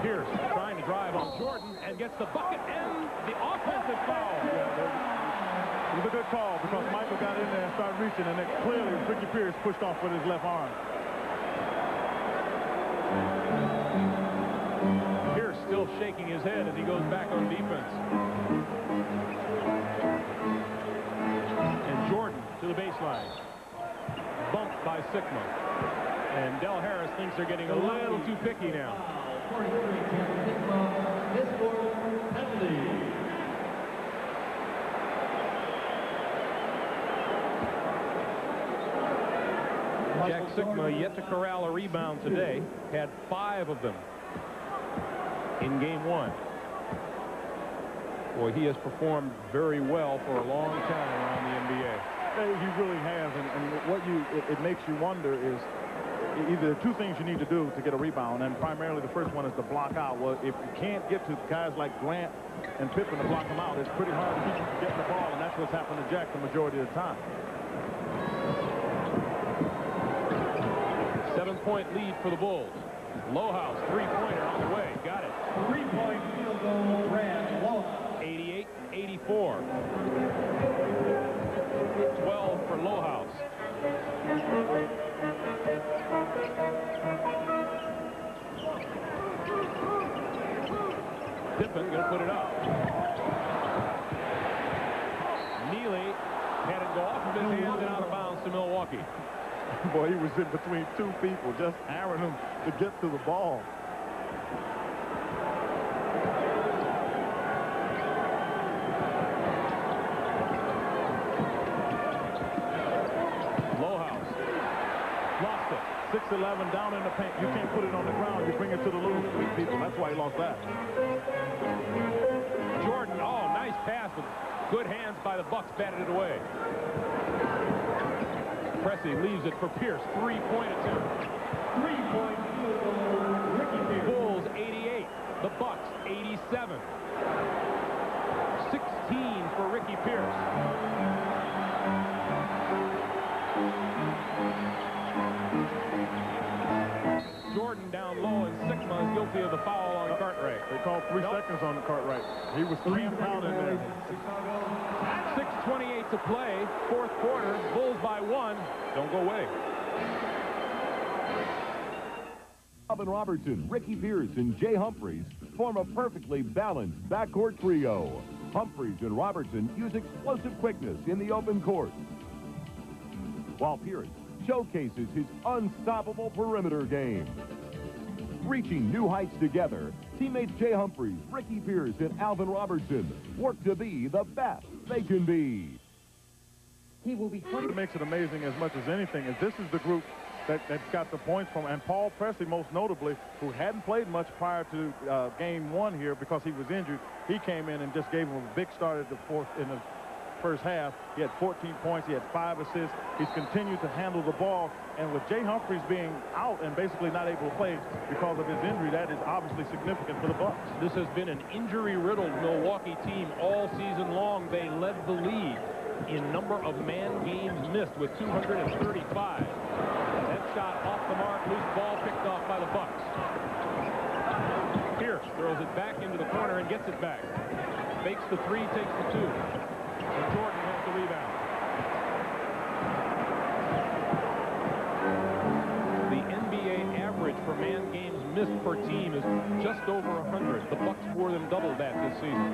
Pierce trying to drive on Jordan and gets the bucket and the offensive foul. It was a good call because Michael got in there and started reaching, and it clearly Ricky Pierce pushed off with his left arm. Pierce still shaking his head as he goes back on defense. And Jordan to the baseline. Bumped by Sigma. And Del Harris thinks they're getting a little too picky now. 43, Sigma, his fourth penalty. Jack Sigma yet to corral a rebound today. Had 5 of them in game 1. Boy, he has performed very well for a long time around the NBA. He really has, and what it makes you wonder is either 2 things you need to do to get a rebound, and primarily the first one is to block out. Well, if you can't get to guys like Grant and Pippen to block them out, it's pretty hard to keep them from getting the ball, and that's what's happened to Jack the majority of the time. 7-point lead for the Bulls. Lohaus, 3-pointer on the way. Got it. 3-point field goal, Brad Lohaus. 88-84. 12 for Lohaus. Pippen going to put it up. Neely had it go off of his hands and out of bounds to Milwaukee. Boy, he was in between 2 people, just hammering them to get to the ball. Lohaus lost it. 6'11", down in the paint. You can't put it on the ground. You bring it to the loose people. That's why he lost that. Jordan, oh, nice pass with good hands by the Bucks, batted it away. Pressey leaves it for Pierce. 3-point attempt. 3-point field goal, Ricky Pierce. Bulls 88. The Bucks 87. 16 for Ricky Pierce. Jordan down low, and Sigma is guilty of the foul on Cartwright. They called 3 seconds on Cartwright. He was cleaned out in there. 6:28 to play, fourth quarter. Bulls by 1. Don't go away. Robin Robertson, Ricky Pierce, and Jay Humphries form a perfectly balanced backcourt trio. Humphries and Robertson use explosive quickness in the open court, while Pierce showcases his unstoppable perimeter game. Reaching new heights together, teammates Jay Humphries, Ricky Pierce, and Alvin Robertson work to be the best they can be. He will be 20. What makes it amazing as much as anything is this is the group that's got the points from, and Paul Presley most notably, who hadn't played much prior to game one here because he was injured. He came in and just gave him a big start at the first half. He had 14 points. He had 5 assists. He's continued to handle the ball. And with Jay Humphries being out and basically not able to play because of his injury, that is obviously significant for the Bucks. This has been an injury-riddled Milwaukee team all season long. They led the league in number of man games missed with 235. That shot off the mark, loose ball picked off by the Bucks. Pierce throws it back into the corner and gets it back. Fakes the 3, takes the 2. And Jordan has the rebound. The NBA average for man games missed per team is just over 100. The Bucks more than doubled that this season.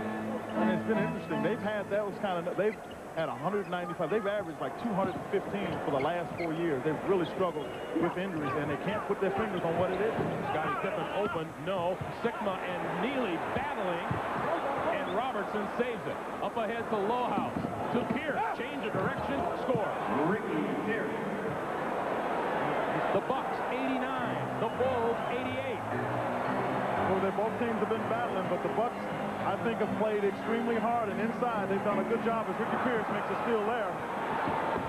And it's been interesting. They've had 195. They've averaged like 215 for the last 4 years. They've really struggled with injuries, and they can't put their fingers on what it is. Scottie Pippen open, no. Sigma and Neely battling, and Robertson saves it. Up ahead to Lohaus, to Pierce, change of direction, score. Ricky Pierce. The Bucks 89, the Bulls 88. Well, both teams have been battling, but the Bucks, I think, have played extremely hard, and inside they've done a good job as Ricky Pierce makes a steal there.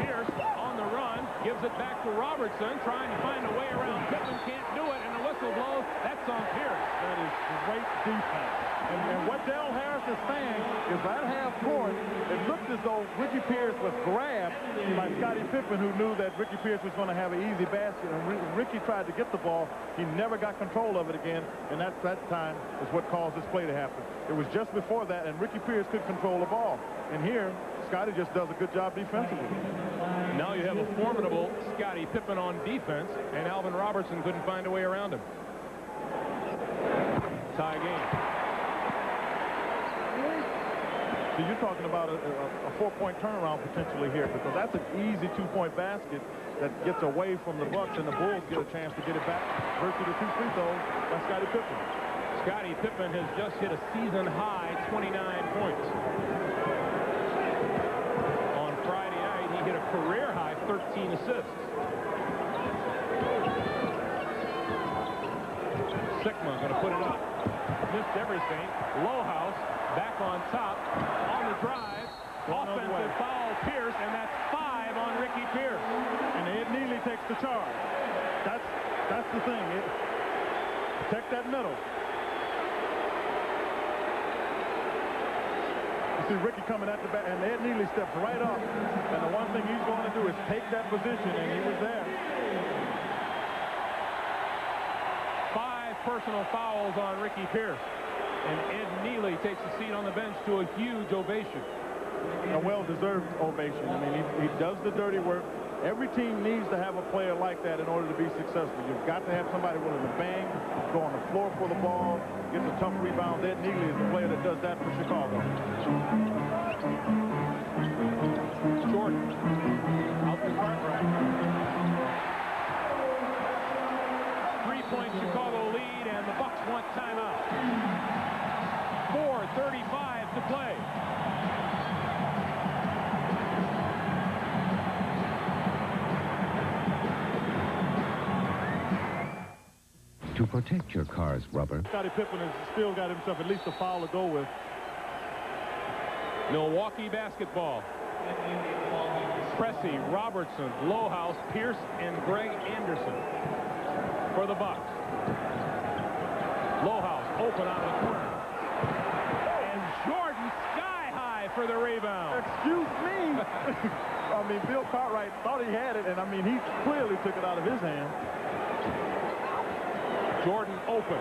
Pierce on the run, gives it back to Robertson, trying to find a way around. Pippen can't do it, and the whistle blows. That's on Pierce. That is great defense. And what Dale Harris is saying is at half court, it looked as though Ricky Pierce was grabbed by Scottie Pippen, who knew that Ricky Pierce was going to have an easy basket. And Ricky tried to get the ball. He never got control of it again, and that time is what caused this play to happen. It was just before that, and Ricky Pierce could control the ball. And here, Scottie just does a good job defensively. Now you have a formidable Scottie Pippen on defense, and Alvin Robertson couldn't find a way around him. Tie game. So you're talking about a 4-point turnaround potentially here, because that's an easy 2-point basket that gets away from the Bucks, and the Bulls get a chance to get it back versus the 2 free throws by Scottie Pippen. Scottie Pippen has just hit a season-high 29 points. On Friday night, he hit a career-high 13 assists. Sigma going to put it up. Missed everything. Lohaus back on top. On the drive. Offensive foul, Pierce, and that's 5 on Ricky Pierce. And Ed Neely takes the charge. That's the thing. Protect that middle. You see Ricky coming at the back, and Ed Neely steps right up. And the one thing he's going to do is take that position, and he was there. 5 personal fouls on Ricky Pierce. And Ed Neely takes a seat on the bench to a huge ovation. A well-deserved ovation. I mean, he does the dirty work. Every team needs to have a player like that in order to be successful. You've got to have somebody willing to bang, go on the floor for the ball, get the tough rebounds. Ed Neely is the player that does that for Chicago. Jordan out to Cartwright. 3-point Chicago lead, and the Bucks want timeout. 4:35 to play. To protect your car's rubber. Scottie Pippen has still got himself at least a foul to go with. Milwaukee basketball. Pressey, Robertson, Lohaus, Pierce, and Greg Anderson for the Bucks. Lohaus open out of the corner. And Jordan sky high for the rebound. Excuse me. I mean, Bill Cartwright thought he had it, and I mean, he clearly took it out of his hand. Jordan open.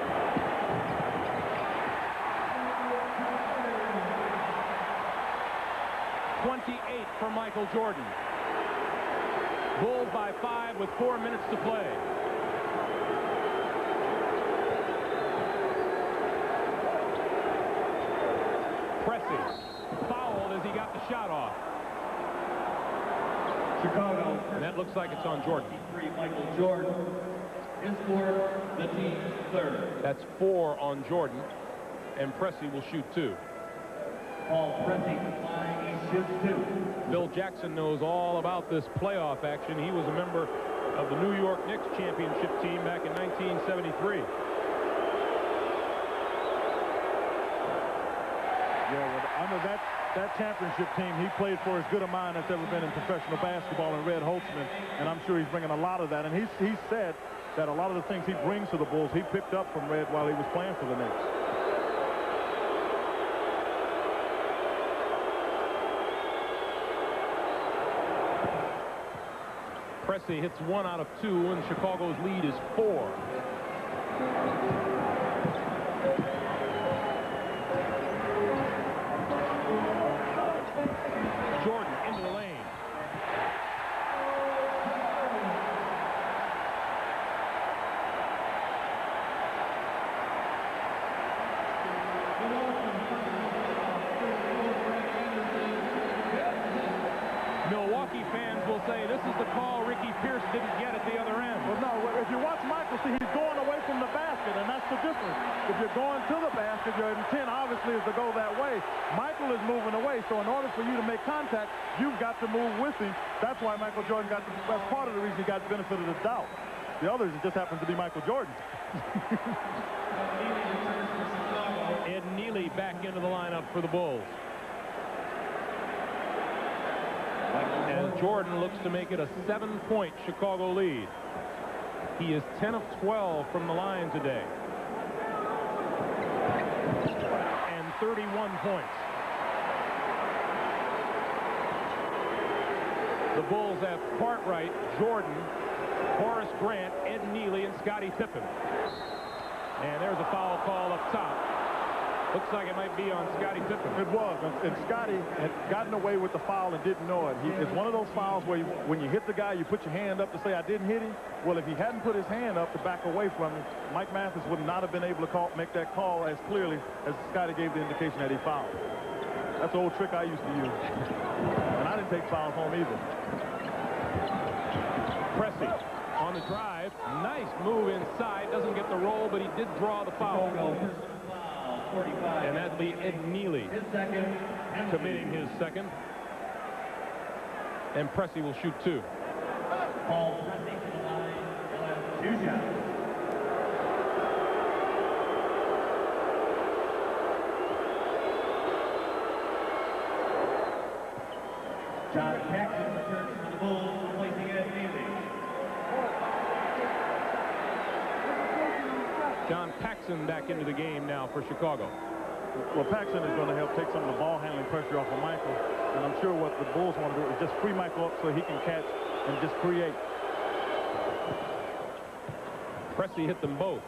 .28 for Michael Jordan. Bulls by 5 with 4 minutes to play. Pressey fouled as he got the shot off. Chicago. And that looks like it's on Jordan. Michael Jordan. His score, the team's third. That's 4 on Jordan, and Pressey will shoot 2. Paul Pressey, he shoots 2. Bill Jackson knows all about this playoff action. He was a member of the New York Knicks championship team back in 1973. Yeah, well, under that championship team, he played for as good a mind that's ever been in professional basketball in Red Holtzman, and I'm sure he's bringing a lot of that. And he said that a lot of the things he brings to the Bulls, he picked up from Red while he was playing for the Knicks. Pressey hits 1 out of 2, and Chicago's lead is 4. Jordan into the lane. Milwaukee fans will say this is the call Ricky Pierce didn't get at the other end. Well, no, if you watch Michael, see, he's going away from the basket, and that's the difference. If you're going to the basket, your intent obviously is to go that way. Michael is moving away, so in order for you to make contact, you've got to move with him. That's why Michael Jordan got that's part of the reason he got the benefit of the doubt. The others, it just happens to be Michael Jordan. Ed Neely back into the lineup for the Bulls. As Jordan looks to make it a 7-point Chicago lead. He is 10 of 12 from the line today. And 31 points. The Bulls have Cartwright, Jordan, Horace Grant, Ed Neely, and Scottie Pippen. And there's a foul call up top. Looks like it might be on Scottie Pippen. It was, and Scottie had gotten away with the foul and didn't know it. It's one of those fouls where when you hit the guy, you put your hand up to say, I didn't hit him. Well, if he hadn't put his hand up to back away from him, Mike Mathis would not have been able to make that call as clearly as Scottie gave the indication that he fouled. That's an old trick I used to use. And I didn't take fouls home either. Pressey on the drive. Nice move inside. Doesn't get the roll, but he did draw the foul. And that'd be Ed Neely committing his second. And Pressey will shoot 2. Paul Pressey to the line. He'll have 2 shots. John Paxson returns for the Bulls, replacing Ed Neely. John Paxson back into the game now for Chicago. Well, Paxson is going to help take some of the ball handling pressure off of Michael. And I'm sure what the Bulls want to do is just free Michael up so he can catch and just create. Pressey hit them both.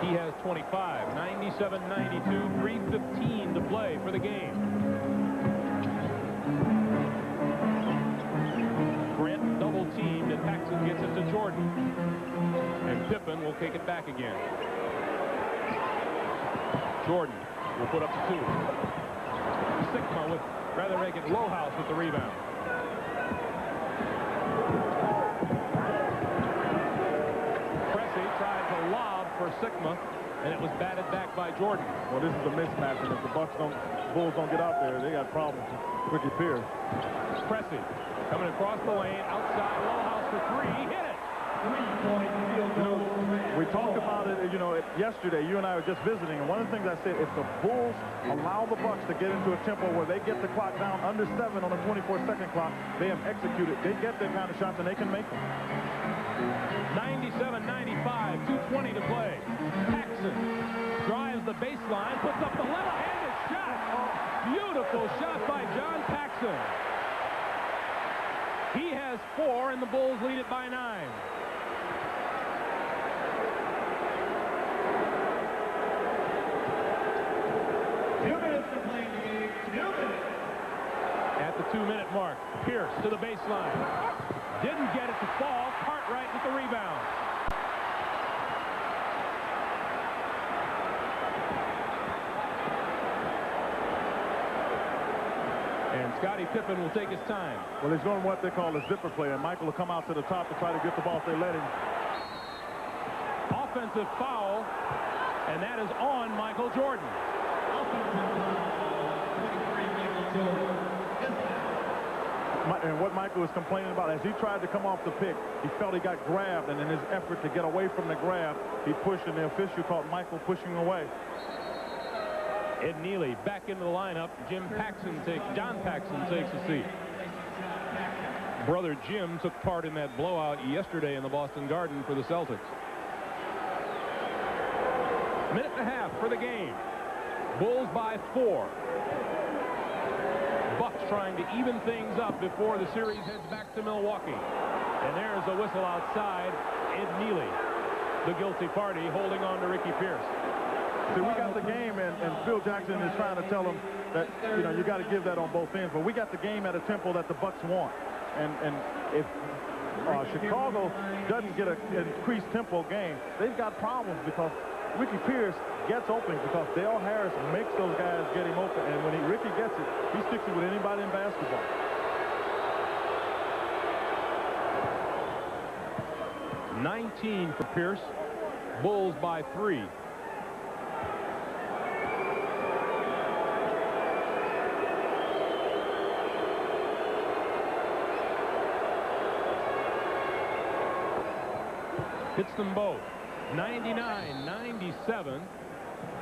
He has 25, 97-92, 3:15 to play for the game. Grant double teamed and Paxson gets it to Jordan. And Pippen will take it back again. Jordan will put up 2. Sigma with, rather make it Lowhouse with the rebound. Pressey tried to lob for Sigma, and it was batted back by Jordan. Well, this is a mismatch, and if the Bulls don't get out there, they got problems with Ricky Pierce. Pressey coming across the lane, outside Lowhouse for 3. Hit it! 3-point field goal. We talked about it, yesterday. You and I were just visiting, and one of the things I said, if the Bulls allow the Bucks to get into a tempo where they get the clock down under 7 on a 24-second clock, they have executed. They get their kind of shots, and they can make them. 97-95, 2:20 to play. Paxson drives the baseline, puts up the level-handed shot. Beautiful shot by John Paxson. He has 4, and the Bulls lead it by 9. At the 2-minute mark, Pierce to the baseline. Didn't get it to fall. Cartwright with the rebound. And Scottie Pippen will take his time. Well, he's doing what they call a zipper play, and Michael will come out to the top to try to get the ball if they let him. Offensive foul, and that is on Michael Jordan. And what Michael was complaining about, as he tried to come off the pick, he felt he got grabbed, and in his effort to get away from the grab, he pushed, and the official caught Michael pushing away. Ed Neely back into the lineup. John Paxson takes a seat. Brother Jim took part in that blowout yesterday in the Boston Garden for the Celtics. Minute and a half for the game. Bulls by 4. Bucks trying to even things up before the series heads back to Milwaukee. And there's a whistle outside. Ed Neely, the guilty party, holding on to Ricky Pierce. See, we got the game, and Phil Jackson is trying to tell him that, you know, you got to give that on both ends. But we got the game at a tempo that the Bucks want. And if Chicago doesn't get an increased tempo game, they've got problems because Ricky Pierce gets open because Dale Harris makes those guys get him open. And when Ricky gets it, he sticks it with anybody in basketball. $19 for Pierce. Bulls by 3. Hits them both. 99-97.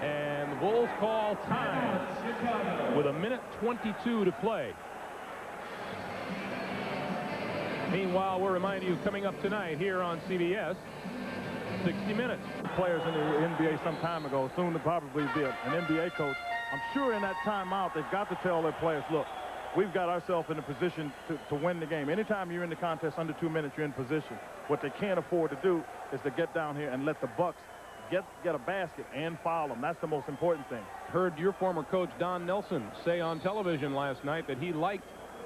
And the Bulls call time with 1:22 to play. Meanwhile, we're reminding you, coming up tonight here on CBS, 60 Minutes. Players in the NBA some time ago, soon to probably be an NBA coach. I'm sure in that timeout, they've got to tell their players, look, we've got ourselves in a position to win the game. Anytime you're in the contest under 2 minutes, you're in position. What they can't afford to do is to get down here and let the Bucks get a basket and foul them. That's the most important thing. Heard your former coach Don Nelson say on television last night that he liked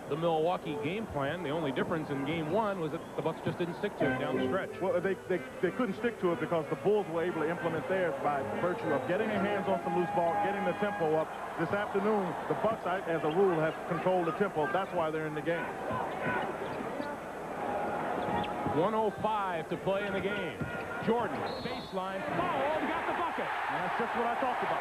the Milwaukee game plan. The only difference in game 1 was that the Bucks just didn't stick to it down the stretch. Well, they couldn't stick to it because the Bulls were able to implement theirs by virtue of getting their hands on some loose ball, getting the tempo up. This afternoon, the Bucks, as a rule, have controlled the tempo. That's why they're in the game. 1:05 to play in the game. Jordan, baseline, foul, and got the bucket. And that's just what I talked about.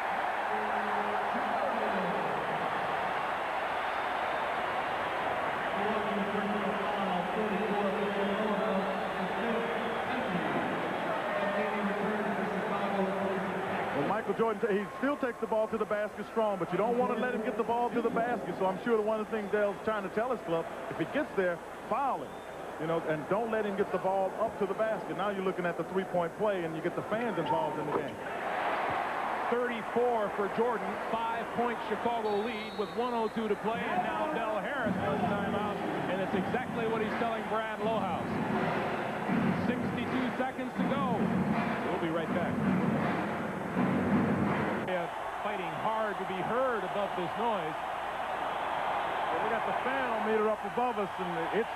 Well, Michael Jordan, he still takes the ball to the basket strong, but you don't want to let him get the ball to the basket. So I'm sure one of the things Dale's trying to tell his club, if he gets there, foul him. You know, and don't let him get the ball up to the basket. Now you're looking at the three-point play, and you get the fans involved in the game. 34 for Jordan. 5-point Chicago lead with 1:02 to play, and now Del Harris wants timeout, and it's exactly what he's telling Brad Lohaus. 62 seconds to go. We'll be right back. Fighting hard to be heard above this noise. We got the fan meter up above us, and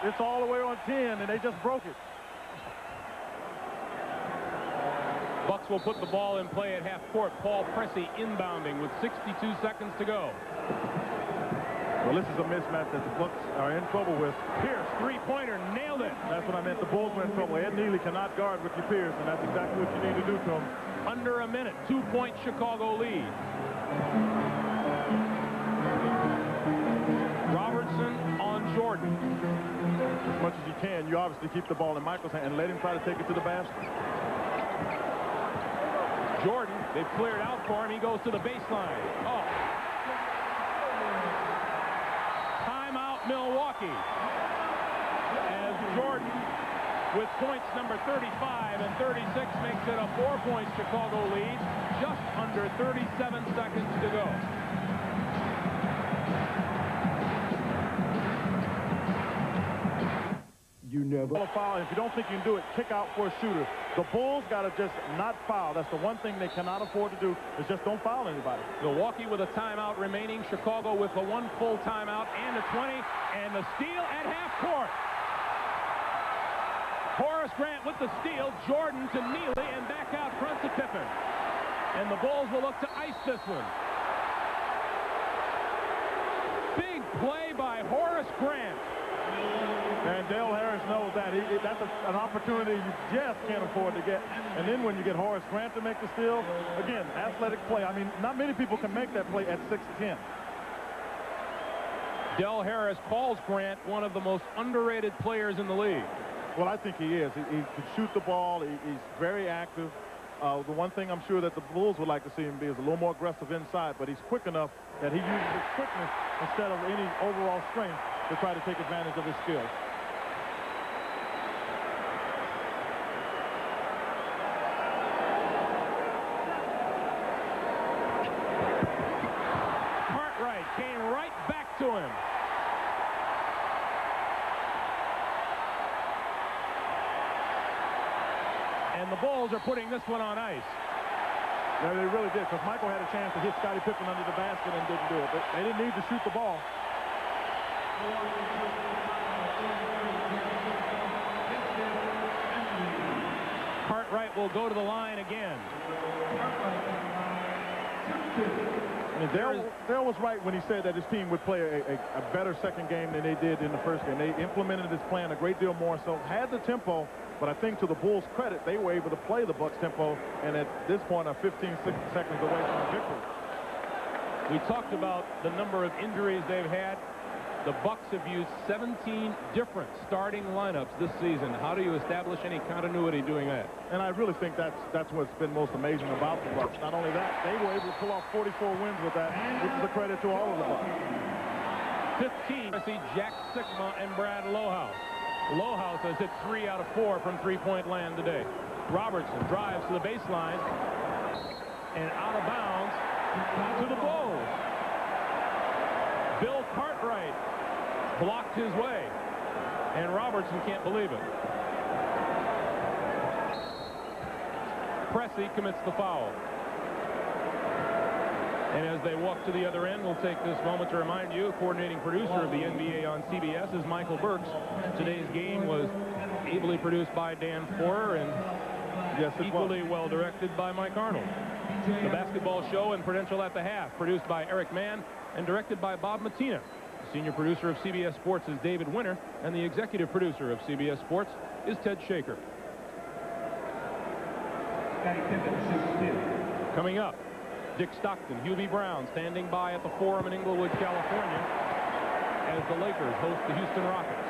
it's all the way on 10, and they just broke it. Bucks will put the ball in play at half court. Paul Pressey inbounding with 62 seconds to go. Well, this is a mismatch that the Bucks are in trouble with. Pierce, three-pointer, nailed it. That's what I meant. The Bulls were in trouble. Ed Neely cannot guard Ricky Pierce, and that's exactly what you need to do to him. Under a minute, 2-point Chicago lead. Robertson on Jordan. As much as you can, you obviously keep the ball in Michael's hand and let him try to take it to the basket. Jordan, they've cleared out for him. He goes to the baseline. Oh. Timeout, Milwaukee. As Jordan, with points number 35 and 36, makes it a 4-point Chicago lead. Just under 37 seconds to go. You never foul. If you don't think you can do it, kick out for a shooter. The Bulls got to just not foul. That's the one thing they cannot afford to do, is just don't foul anybody. Milwaukee with a timeout remaining. Chicago with the 1 full timeout and a 20, and the steal at half court. Horace Grant with the steal. Jordan to Neely and back out front to Pippen. And the Bulls will look to ice this one. Big play by Horace Grant. And Dale Harris knows that. That's an opportunity you just can't afford to get. And then when you get Horace Grant to make the steal, again, athletic play. I mean, not many people can make that play at 6'10". Del Harris calls Grant one of the most underrated players in the league. Well, I think he is. He can shoot the ball. He's very active. The one thing I'm sure that the Bulls would like to see him be is a little more aggressive inside, but he's quick enough that he uses his quickness instead of any overall strength to try to take advantage of his skills. Cartwright came right back to him. And the Bulls are putting this one on ice. Yeah, they really did, because Michael had a chance to hit Scottie Pippen under the basket and didn't do it. But they didn't need to shoot the ball. Cartwright will go to the line again. And Dale was right when he said that his team would play a better second game than they did in the first game. They implemented this plan a great deal more, so had the tempo. But I think to the Bulls' credit, they were able to play the Bucks tempo, and at this point are 15 seconds away from victory. We talked about the number of injuries they've had. The Bucks have used 17 different starting lineups this season. How do you establish any continuity doing that? And I really think that's what's been most amazing about the Bucks. Not only that, they were able to pull off 44 wins with that, which is a credit to all of the Bucks. 15. I see Jack Sikma and Brad Lohaus. Lohaus has hit 3 out of 4 from three-point land today. Robertson drives to the baseline and out of bounds to the Bulls. Bill Cartwright blocked his way, and Robertson can't believe it. Pressey commits the foul. And as they walk to the other end, we'll take this moment to remind you, coordinating producer of the NBA on CBS is Michael Burks. Today's game was ably produced by Dan Forer and equally well directed by Mike Arnold. The basketball show and Prudential at the Half, produced by Eric Mann and directed by Bob Matina. The senior producer of CBS Sports is David Winter, and the executive producer of CBS Sports is Ted Shaker. Coming up, Dick Stockton, Hubie Brown standing by at the Forum in Inglewood, California, as the Lakers host the Houston Rockets.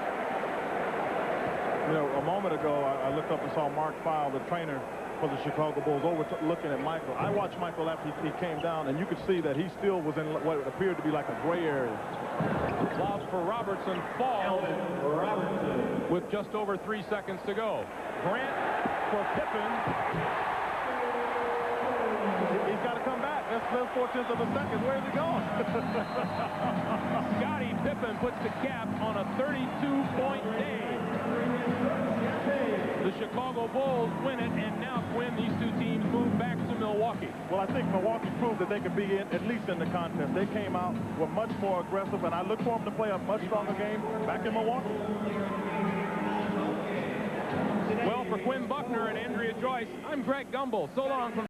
You know, a moment ago, I looked up and saw Mark Feil, the trainer for the Chicago Bulls, looking at Michael. I watched Michael after he came down, and you could see that he still was in what appeared to be like a gray area. Lob for Robertson falls with just over 3 seconds to go. Grant for Pippen. He's got to come back. That's 4/10 of a second. Where's he going? Scottie Pippen puts the cap on a 32-point day. The Chicago Bulls win it, and now, Quinn, these two teams move back to Milwaukee. Well, I think Milwaukee proved that they could be at least in the contest. They came out, were much more aggressive, and I look for them to play a much stronger game back in Milwaukee. Well, for Quinn Buckner and Andrea Joyce, I'm Greg Gumbel. So long from